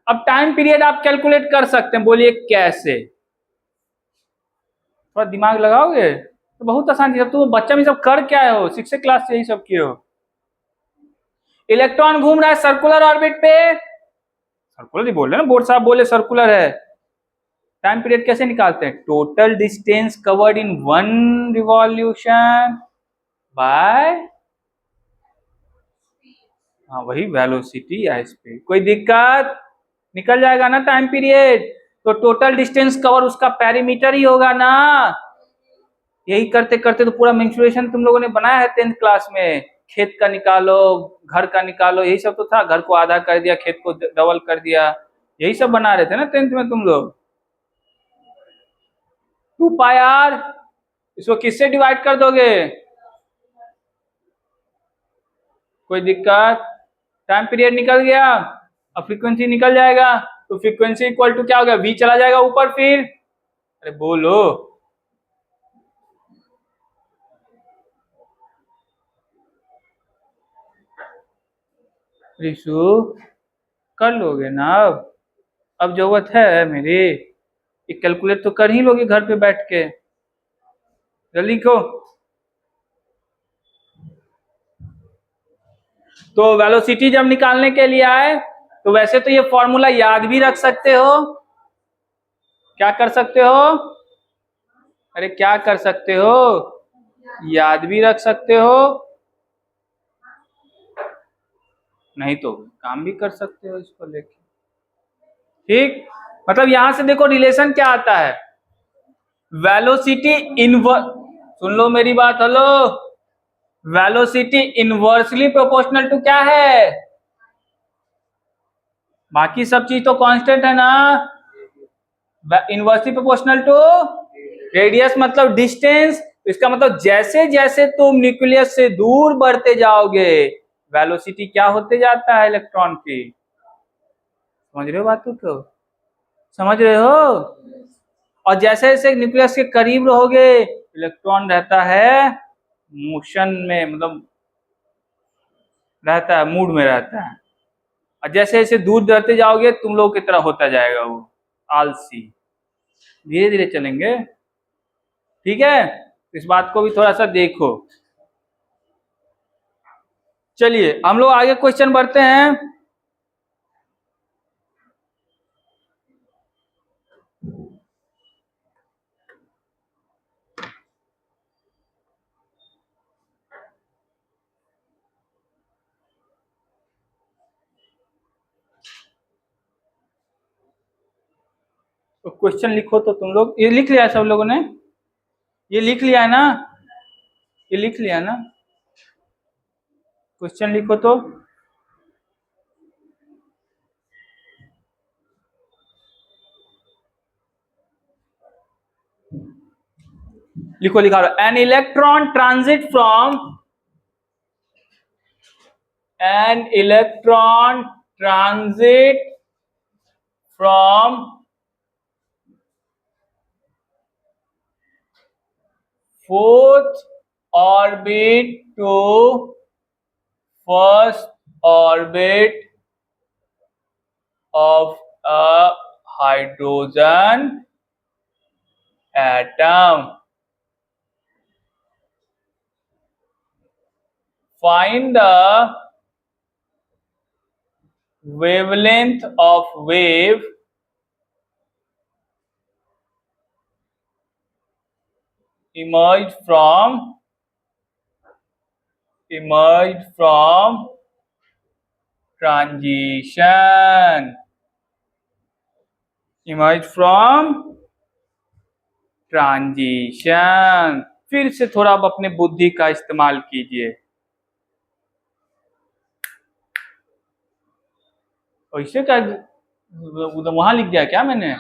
Speaker 1: अब टाइम पीरियड आप कैलकुलेट कर सकते हैं, बोलिए कैसे? थोड़ा दिमाग लगाओगे तो बहुत आसान चीज। तो बच्चा में सब कर क्या है, हो 6th क्लास से ही सब किए हो। इलेक्ट्रॉन घूम रहा है सर्कुलर ऑर्बिट पे, सर्कुलर ही बोल रहे हैं ना, बोर्ड साहब बोले सर्कुलर है। टाइम पीरियड कैसे निकालते हैं? Total distance covered in 1 revolution by, हाँ वही वेलोसिटी या स्पीड। कोई दिक्कत? निकल जाएगा ना टाइम पीरियड, तो टोटल डिस्टेंस कवर उसका पेरीमीटर ही होगा ना। यही करते करते तो पूरा मेंसुरेशन तुम लोगों ने बनाया है 10th क्लास में। खेत का निकालो, घर का निकालो, यही सब तो था। घर को आधा कर दिया, खेत को डबल कर दिया, यही सब बना रहे थे ना 10th में तुम लोग। 2 पाई आर, इसको किससे डिवाइड कर दोगे? कोई दिक्कत? टाइम पीरियड निकल गया, अब फ्रीक्वेंसी निकल जाएगा, तो फ्रीक्वेंसी इक्वल टू क्या हो गया? वी चला जाएगा ऊपर, फिर अरे बोलो। रिशु कर लोगे ना? अब जरूरत है मेरी? एक कैलकुलेट तो कर ही लोगे घर पे बैठ के। जल्दी को। तो वेलोसिटी जब निकालने के लिए आए, तो वैसे तो ये फॉर्मूला याद भी रख सकते हो। क्या कर सकते हो? अरे क्या कर सकते हो? याद भी रख सकते हो, नहीं तो काम भी कर सकते हो इसको लेके। ठीक, मतलब यहां से देखो रिलेशन क्या आता है। वेलोसिटी इनवर्स, सुन लो मेरी बात, hello. Velocity inversely proportional to क्या है? बाकी सब चीज तो कांस्टेंट है ना। इनवर्सली प्रोपोर्शनल टू रेडियस मतलब डिस्टेंस। इसका मतलब जैसे जैसे तुम न्यूक्लियस से दूर बढ़ते जाओगे, वेलोसिटी क्या होते जाता है इलेक्ट्रॉन की। समझ रहे हो बात को? समझ रहे हो? और जैसे जैसे न्यूक्लियस के करीब रहोगे, इलेक्ट्रॉन रहता है मोशन में, मतलब रहता है मूड में रहता है। और जैसे जैसे दूर बढ़ते जाओगे, तुम लोग की तरह होता जाएगा वो आलसी। धीरे धीरे चलेंगे, ठीक है? इस बात को भी थोड़ा सा देखो। चलिए हम लोग आगे क्वेश्चन बढ़ते हैं। तो क्वेश्चन लिखो तो तुम लोग, ये लिख लिया है सब लोगों ने? ये लिख लिया है ना? ये लिख लिया है ना? क्वेश्चन लिखो तो। लिखो, लिखा रहा, an electron transit from, an electron transit from fourth orbit to first orbit of a hydrogen atom. Find the wavelength of wave emerged from transition. Emerged from transition. फिर से थोड़ा अब अपने बुद्धि का इस्तेमाल कीजिए। ऐसे क्या वहां लिख दिया क्या मैंने?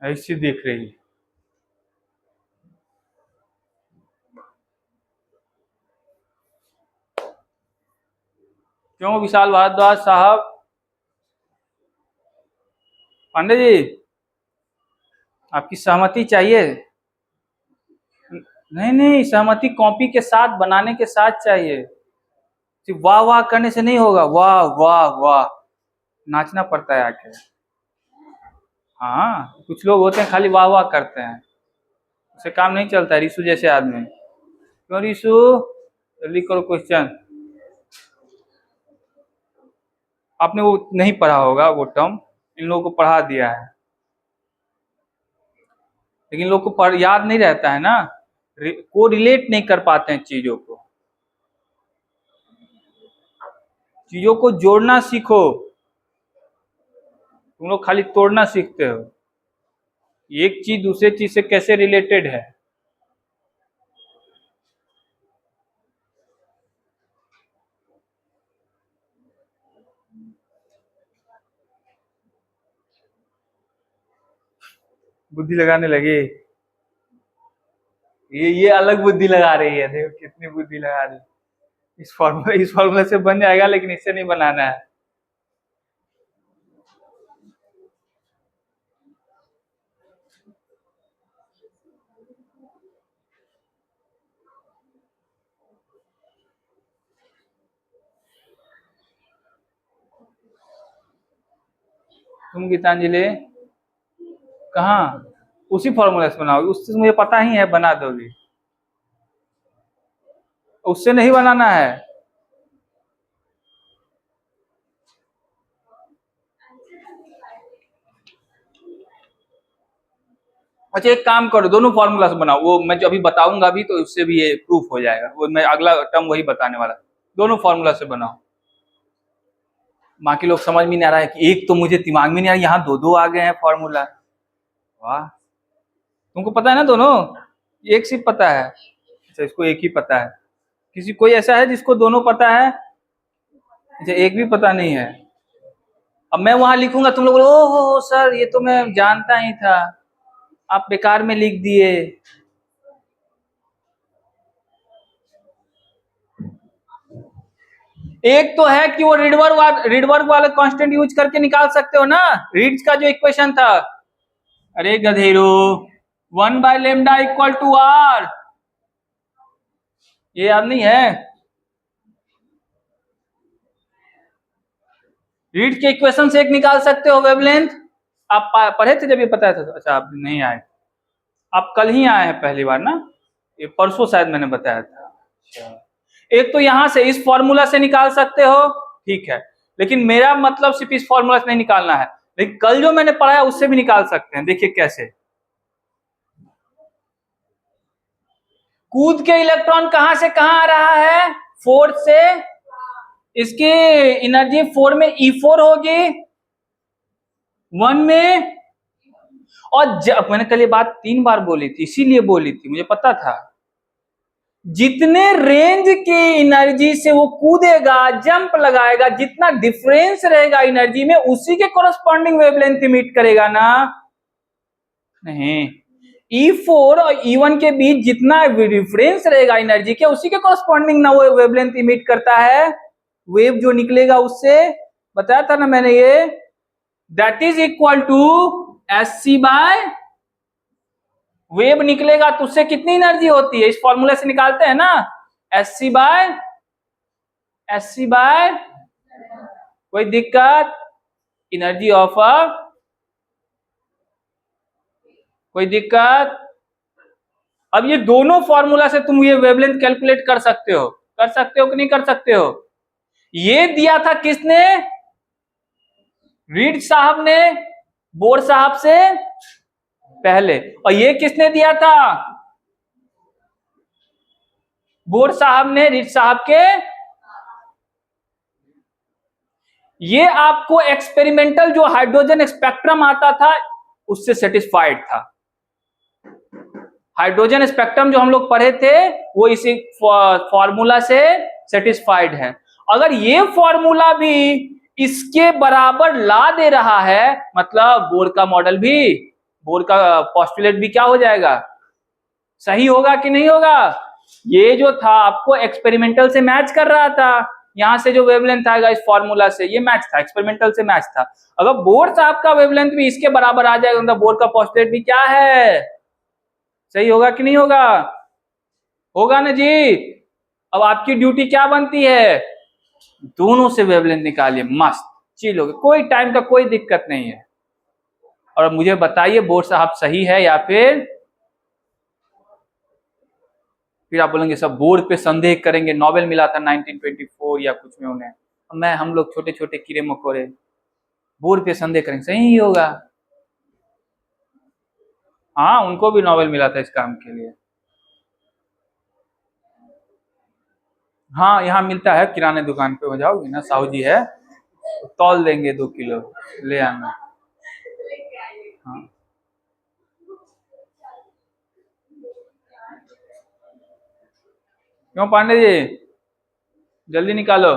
Speaker 1: ऐसे देख रही, क्यों विशाल भारद्वाज साहब? पांडे जी, आपकी सहमति चाहिए? नहीं नहीं, सहमति कॉपी के साथ, बनाने के साथ चाहिए। सिर्फ वाह वाह करने से नहीं होगा, वाह वाह वाह नाचना पड़ता है आके। हाँ, कुछ लोग होते हैं खाली वाह वाह करते हैं, उससे काम नहीं चलता है। रिशु जैसे आदमी। क्यों रिशु? जल्दी करो क्वेश्चन। आपने वो नहीं पढ़ा होगा वो टर्म, इन लोगों को पढ़ा दिया है, लेकिन लोग को याद नहीं रहता है ना, को रिलेट नहीं कर पाते हैं चीजों को। चीजों को जोड़ना सीखो, तुम लोग खाली तोड़ना सीखते हो। एक चीज दूसरे चीज से कैसे रिलेटेड है। बुद्धि लगाने लगे, ये अलग बुद्धि लगा रही है, देखो कितनी बुद्धि लगा रही है। इस फॉर्मूला से बन जाएगा, लेकिन इससे नहीं बनाना है। तुम गीतांजलि कहाँ, उसी फॉर्मूला से बनाओगे? उससे मुझे पता ही है बना दोगे, उससे नहीं बनाना है। अच्छा एक काम करो, दोनों फॉर्मूला से बनाओ, वो मैं जो अभी बताऊंगा अभी, तो उससे भी ये प्रूफ हो जाएगा। वो मैं अगला टर्म वही बताने वाला। दोनों फॉर्मूला से बनाओ। बाकी लोग समझ में नहीं आ रहा है कि एक तो मुझे दिमाग में नहीं आ रहा, यहाँ दो दो आ गए हैं फॉर्मूला। वाह, तुमको पता है ना दोनों? एक सिर्फ पता है? अच्छा इसको एक ही पता है। किसी कोई ऐसा है जिसको दोनों पता है? अच्छा एक भी पता नहीं है। अब मैं वहां लिखूंगा, तुम लोग बोलो ओ सर ये तो मैं जानता ही था, आप बेकार में लिख दिए। एक तो है कि वो रिडवर्ग वाला कांस्टेंट यूज करके निकाल सकते हो ना, रीड्स का जो इक्वेशन था। अरे गधेरो, 1/λ=r, ये याद नहीं है? रीड के इक्वेशन से एक निकाल सकते हो वेवलेंथ। आप पढ़े थे जब ये पता था? अच्छा आप नहीं आए, आप कल ही आए हैं पहली बार ना, ये परसों शायद मैंने बताया था। अच्छा एक तो यहां से इस फॉर्मूला से निकाल सकते हो, ठीक है, लेकिन मेरा मतलब सिर्फ इस फॉर्मूला से नहीं निकालना है, लेकिन कल जो मैंने पढ़ाया उससे भी निकाल सकते हैं। देखिए कैसे। कूद के इलेक्ट्रॉन कहां से कहां आ रहा है? 4 से, इसकी एनर्जी 4 में E4 होगी, 1 में। और मैंने कल ये बात 3 बार बोली थी, इसीलिए बोली थी, मुझे पता था। जितने रेंज की एनर्जी से वो कूदेगा, जंप लगाएगा, जितना डिफरेंस रहेगा एनर्जी में, उसी के कोरस्पॉन्डिंग वेवलेंथ इमिट करेगा ना। नहीं, E4 और E1 के बीच जितना डिफरेंस रहेगा एनर्जी के, उसी के कोरस्पॉन्डिंग ना वो वेवलेंथ इमिट करता है। वेव जो निकलेगा उससे, बताया था ना मैंने ये, that is equal to SC by, wave निकलेगा तो उससे कितनी एनर्जी होती है, इस फॉर्मूले से निकालते हैं ना, SC बाय, कोई दिक्कत? एनर्जी ऑफ अ, कोई दिक्कत? अब ये दोनों फॉर्मूला से तुम ये वेवलेंथ कैलकुलेट कर सकते हो, कि नहीं कर सकते हो? ये दिया था किसने? रीड साहब ने, बोर साहब से पहले। और ये किसने दिया था? बोर साहब ने रीड साहब के। ये आपको एक्सपेरिमेंटल जो हाइड्रोजन स्पेक्ट्रम आता था उससे सेटिस्फाइड था। हाइड्रोजन स्पेक्ट्रम जो हम लोग पढ़े थे वो इसी फॉर्मूला से सेटिस्फाइड है। अगर ये फॉर्मूला भी इसके बराबर ला दे रहा है, मतलब बोर का मॉडल भी, बोर का पोस्टुलेट भी क्या हो जाएगा? सही होगा कि नहीं होगा? ये जो था आपको एक्सपेरिमेंटल से मैच कर रहा था, यहां से जो वेवलेंथ आएगा इस फॉर्मूला से, ये मैच था, एक्सपेरिमेंटल से मैच था। अगर बोर साहब का वेवलेंथ भी इसके बराबर आ जाएगा, मतलब बोर का पोस्टुलेट भी क्या है? सही होगा कि नहीं होगा? होगा ना जी। अब आपकी ड्यूटी क्या बनती है? दोनों से वेवलेंथ निकालिए, मस्त चिल हो गए, कोई टाइम का कोई दिक्कत नहीं है। और मुझे बताइए बोर साहब सही है या फिर आप बोलेंगे सब बोर पे संदेह करेंगे, नोबेल मिला था 1924 या कुछ में उन्हें, हम लोग छोटे छोटे कीड़े मकोड़े बोर पे संदेह करेंगे, सही ही होगा। हाँ उनको भी नोबेल मिला था इस काम के लिए। हाँ यहाँ मिलता है, किराने दुकान पे हो जाओगे ना, साहू जी है, तो तौल देंगे 2 किलो, ले आना। हाँ क्यों पांडे जी, जल्दी निकालो।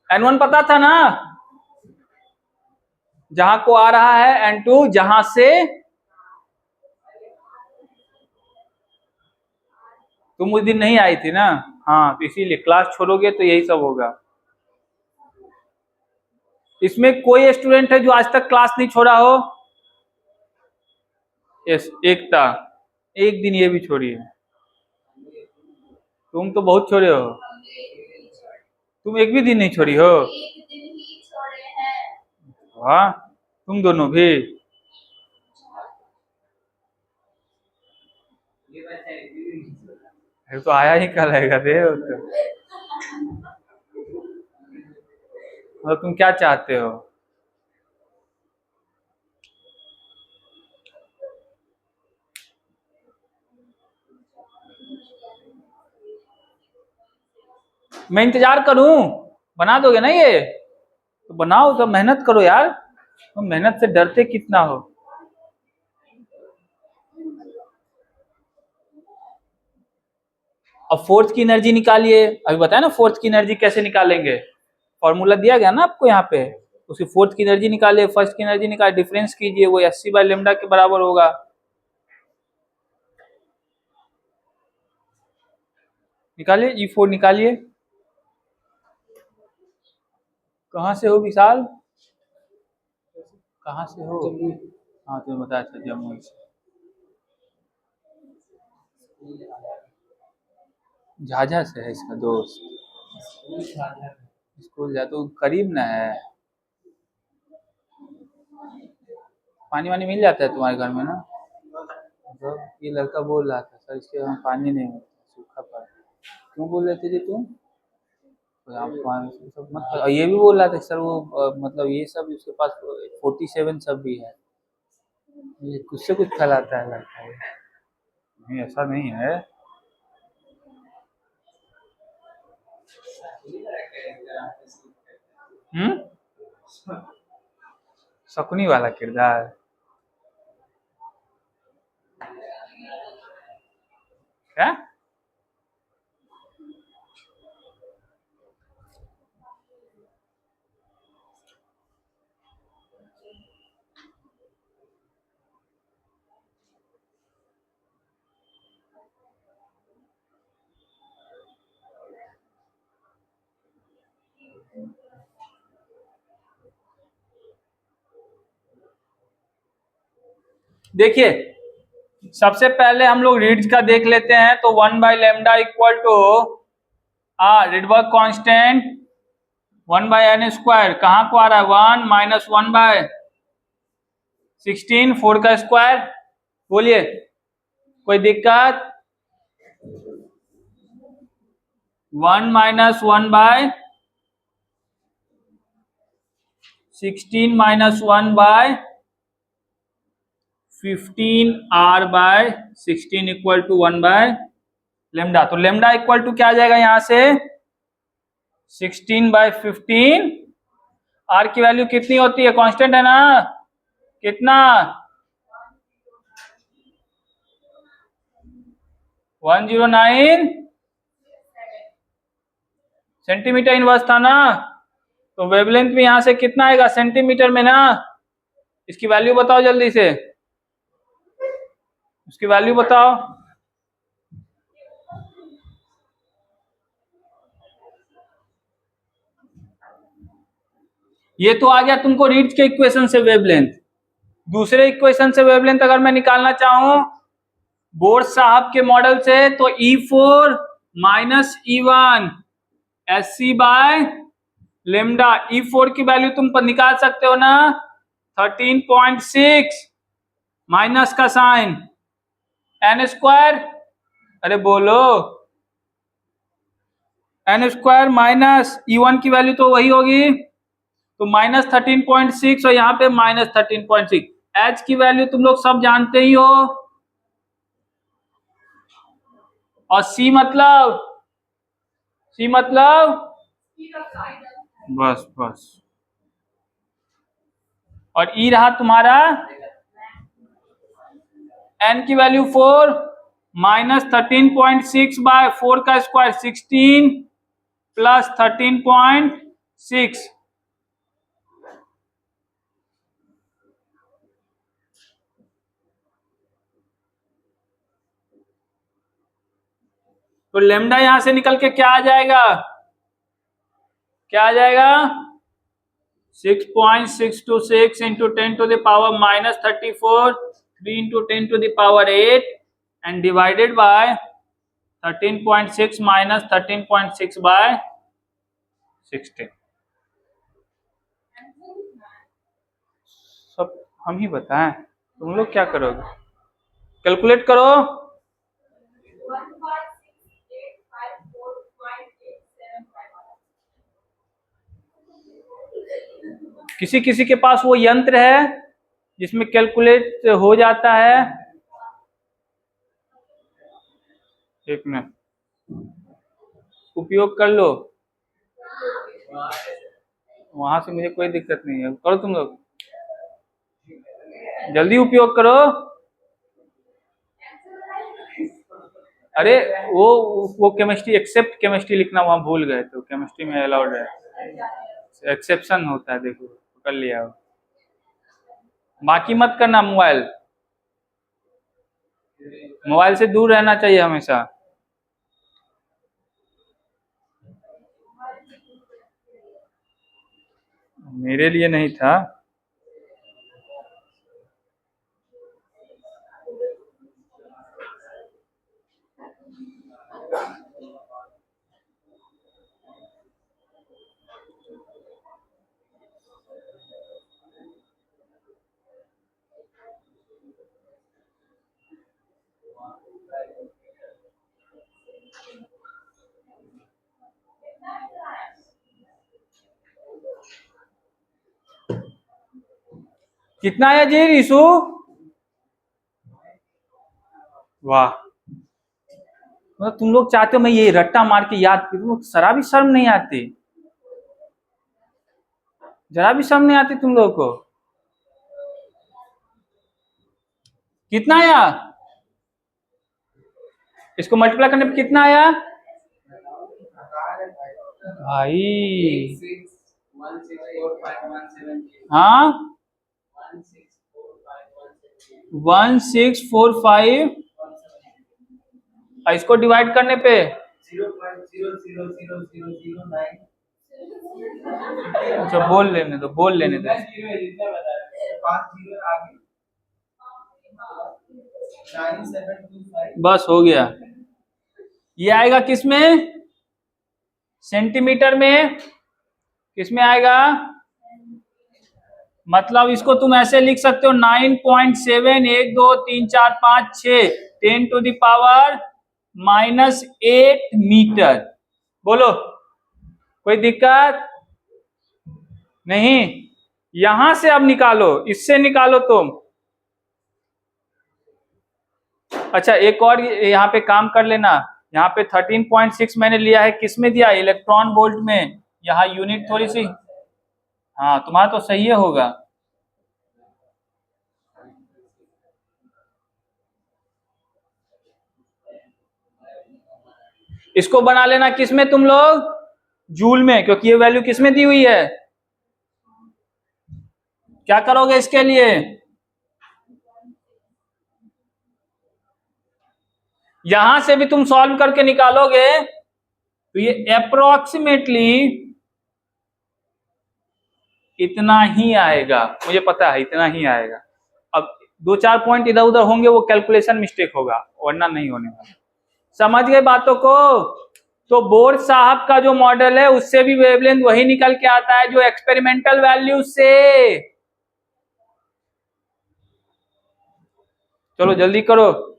Speaker 1: N1 पता था ना, जहां को आ रहा है N2, जहां से तुम उस दिन नहीं आई थी ना, हाँ तो इसीलिए क्लास छोड़ोगे तो यही सब होगा। इसमें कोई स्टूडेंट है जो आज तक क्लास नहीं छोड़ा हो? यस, एकता, एक दिन ये भी छोड़ी है। तुम तो बहुत छोड़े हो, तुम एक भी दिन नहीं छोड़ी हो। वाह, तुम दोनों भी। ये तो आया ही कल है रे, तो मतलब तुम क्या चाहते हो? मैं इंतजार करूं? बना दोगे ना ये? तो बनाओ, तो मेहनत करो यार, तुम मेहनत से डरते कितना हो। अब फोर्स की एनर्जी निकालिए, अभी बताया ना फोर्स की एनर्जी कैसे निकालेंगे, फॉर्मूला दिया गया ना आपको यहाँ पे। उसकी फोर्थ की एनर्जी निकालिए, फर्स्ट की एनर्जी निकालिए, डिफरेंस कीजिए, वो 80/λ के बराबर होगा। निकालिए, E4 निकालिए। कहाँ से हो विशाल, कहाँ से हो? हाँ तुम्हें बताया था, जम्मू से। झाझा से है इसका दोस्त, स्कूल जा तो करीब ना है। पानी वानी मिल जाता है तुम्हारे घर में ना? तो ये लड़का बोल रहा था सर इसके यहाँ पानी नहीं मिलता, सूखा पड़ा। क्यों बोल रहे थे जी तुम? तो आप सब मत, और ये भी बोल रहा था सर वो मतलब ये सब उसके पास 47 सब भी है, ये कुछ से कुछ फैलाता है लड़का ये। नहीं ऐसा नहीं है। शकुनी वाला किरदार। क्या? देखिए सबसे पहले हम लोग रीड्स का देख लेते हैं, तो 1/λ equal to Rydberg constant 1/n², कहाँ को आ रहा है 1 माइनस 1/16, 4 का स्क्वायर। बोलिए कोई दिक्कत? 1 minus 1/16 minus 1/15 r/16 equal to 1/λ। तो लेमडा इक्वल टू क्या आ जाएगा यहां से 16/15। आर की वैल्यू कितनी होती है, कांस्टेंट है ना, कितना 109 सेंटीमीटर इनवर्स था ना। तो वेवलेंथ भी यहां से कितना आएगा सेंटीमीटर में ना। इसकी वैल्यू बताओ जल्दी से, उसकी वैल्यू बताओ। ये तो आ गया तुमको रीड्स के इक्वेशन से वेवलेंथ। दूसरे इक्वेशन से वेवलेंथ अगर मैं निकालना चाहूं बोर्ड साहब के मॉडल से, तो E4 minus E1 SC/λ। E4 की वैल्यू तुम निकाल सकते हो ना 13.6 माइनस का साइन n², अरे बोलो n² माइनस E1 की वैल्यू तो वही होगी, तो -13.6 और यहाँ पे -13.6। एच की वैल्यू तुम लोग सब जानते ही हो, और सी मतलब बस बस, और ई रहा तुम्हारा एन की वैल्यू 4, माइनस 13.6 बाय 4 का स्क्वायर 16 प्लस 13.6। तो लेमडा यहां से निकल के क्या आ जाएगा, क्या आ जाएगा 6.626 into 10 to the power minus 34, 3 into 10 to the power 8 and divided by 13.6 minus 13.6 by 16। सब हम ही बताएं, तुम लोग क्या करोगे, कैलकुलेट करो। किसी किसी के पास वो यंत्र है जिसमें कैलकुलेट हो जाता है, एक मिनट उपयोग कर लो, वहां से मुझे कोई दिक्कत नहीं है, करो तुम लोग, जल्दी उपयोग करो। अरे वो केमिस्ट्री, एक्सेप्ट केमिस्ट्री लिखना वहां भूल गए, तो केमिस्ट्री में अलाउड है, एक्सेप्शन होता है, देखो कर लिया, बाकी मत करना। मोबाइल मोबाइल से दूर रहना चाहिए हमेशा। मेरे लिए नहीं था। कितना है जी रीशु, वाह, मतलब तुम लोग चाहते हो मैं ये रट्टा मार के याद करूं, तुम लोग जरा भी शर्म नहीं आती, जरा भी शर्म नहीं आती तुम लोग को। कितना आया, इसको मल्टीप्लाई करने पे कितना आया भाई, हाँ 1645, इसको डिवाइड करने पे 0.00009। अच्छा बोल लेने दो, बोल लेने दो, बस हो गया। ये आएगा किस में, सेंटीमीटर में, किस में आएगा, मतलब इसको तुम ऐसे लिख सकते हो 9.7123456 10 टू द पावर -8 मीटर। बोलो कोई दिक्कत नहीं, यहां से अब निकालो, इससे निकालो तुम। अच्छा एक और यहाँ पे काम कर लेना, यहाँ पे 13.6 मैंने लिया है, किस में दिया, इलेक्ट्रॉन वोल्ट में, यहाँ यूनिट थोड़ी सी, हाँ तुम्हारा तो सही होगा। इसको बना लेना किस में तुम लोग, जूल में, क्योंकि ये वैल्यू किस में दी हुई है। क्या करोगे इसके लिए, यहां से भी तुम सॉल्व करके निकालोगे तो ये अप्रोक्सीमेटली इतना ही आएगा, मुझे पता है इतना ही आएगा। अब 2-4 पॉइंट इधर उधर होंगे, वो कैलकुलेशन मिस्टेक होगा, वरना नहीं होने वाला। समझ गए बातों को। तो बोर साहब का जो मॉडल है उससे भी वेवलेंथ वही निकल के आता है जो एक्सपेरिमेंटल वैल्यू से। चलो जल्दी करो।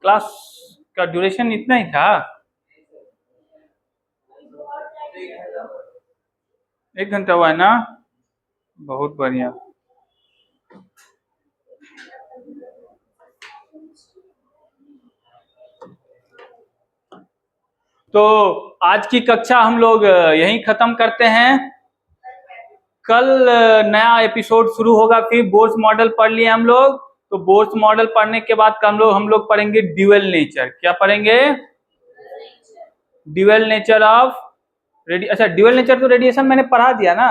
Speaker 1: क्लास का ड्यूरेशन इतना ही था, 1 घंटा हुआ है ना, बहुत बढ़िया। तो आज की कक्षा हम लोग यहीं खत्म करते हैं। कल नया एपिसोड शुरू होगा, फिर बोर्स मॉडल पढ़ लिए हम लोग। तो बोर्स मॉडल पढ़ने के बाद हम लोग पढ़ेंगे ड्यूअल नेचर। क्या पढ़ेंगे? ड्यूअल नेचर ऑफ अच्छा, ड्यूअल नेचर तो रेडिएशन मैंने पढ़ा दिया ना,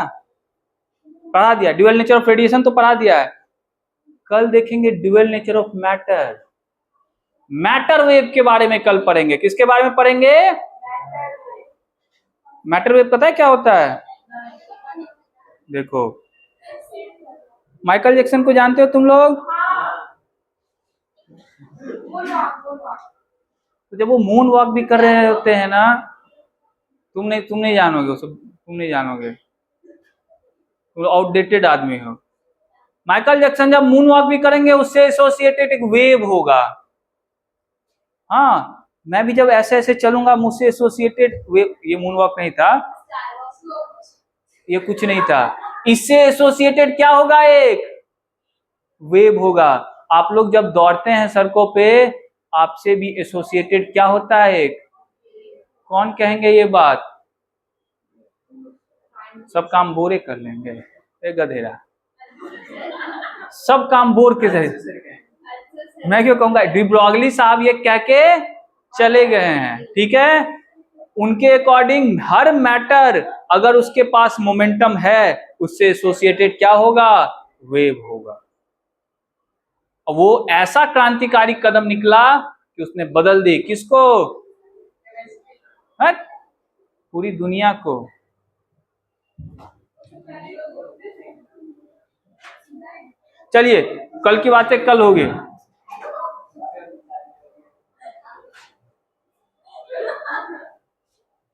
Speaker 1: पढ़ा दिया। ड्यूअल नेचर ऑफ रेडिएशन तो पढ़ा दिया है। कल देखेंगे dual nature of matter. Matter wave के बारे में कल पढ़ेंगे। किसके बारे में पढ़ेंगे? Matter wave. पता है क्या होता है? देखो, माइकल जैक्सन को जानते हो तुम लोग? तो जब वो मून वॉक भी कर रहे होते हैं ना, तुम नहीं जानोगे वो सब, तुम नहीं जानोगे, तुम आउटडेटेड आदमी हो। माइकल जैक्सन जब मून वॉक भी करेंगे, उससे एसोसिएटेड एक वेव होगा। हाँ, मैं भी जब ऐसे ऐसे चलूंगा, मुझसे एसोसिएटेड वेव, ये मून वॉक नहीं था, ये कुछ नहीं था, इससे एसोसिएटेड क्या होगा? एक वेव होगा। आप लोग जब दौड़ते हैं सड़कों पे, आपसे भी एसोसिएटेड क्या होता है? एक। कौन कहेंगे ये बात? सब काम बोरे कर लेंगे, ए गधेरा, सब काम बोर के जरिए। मैं क्यों कहूंगा? डी ब्रॉगली साहब ये कह के चले गए हैं, ठीक है। उनके अकॉर्डिंग हर मैटर अगर उसके पास मोमेंटम है, उससे एसोसिएटेड क्या होगा? वेव होगा। वो ऐसा क्रांतिकारी कदम निकला कि उसने बदल दी किसको? है? पूरी दुनिया को। चलिए, कल की बातें कल होगी।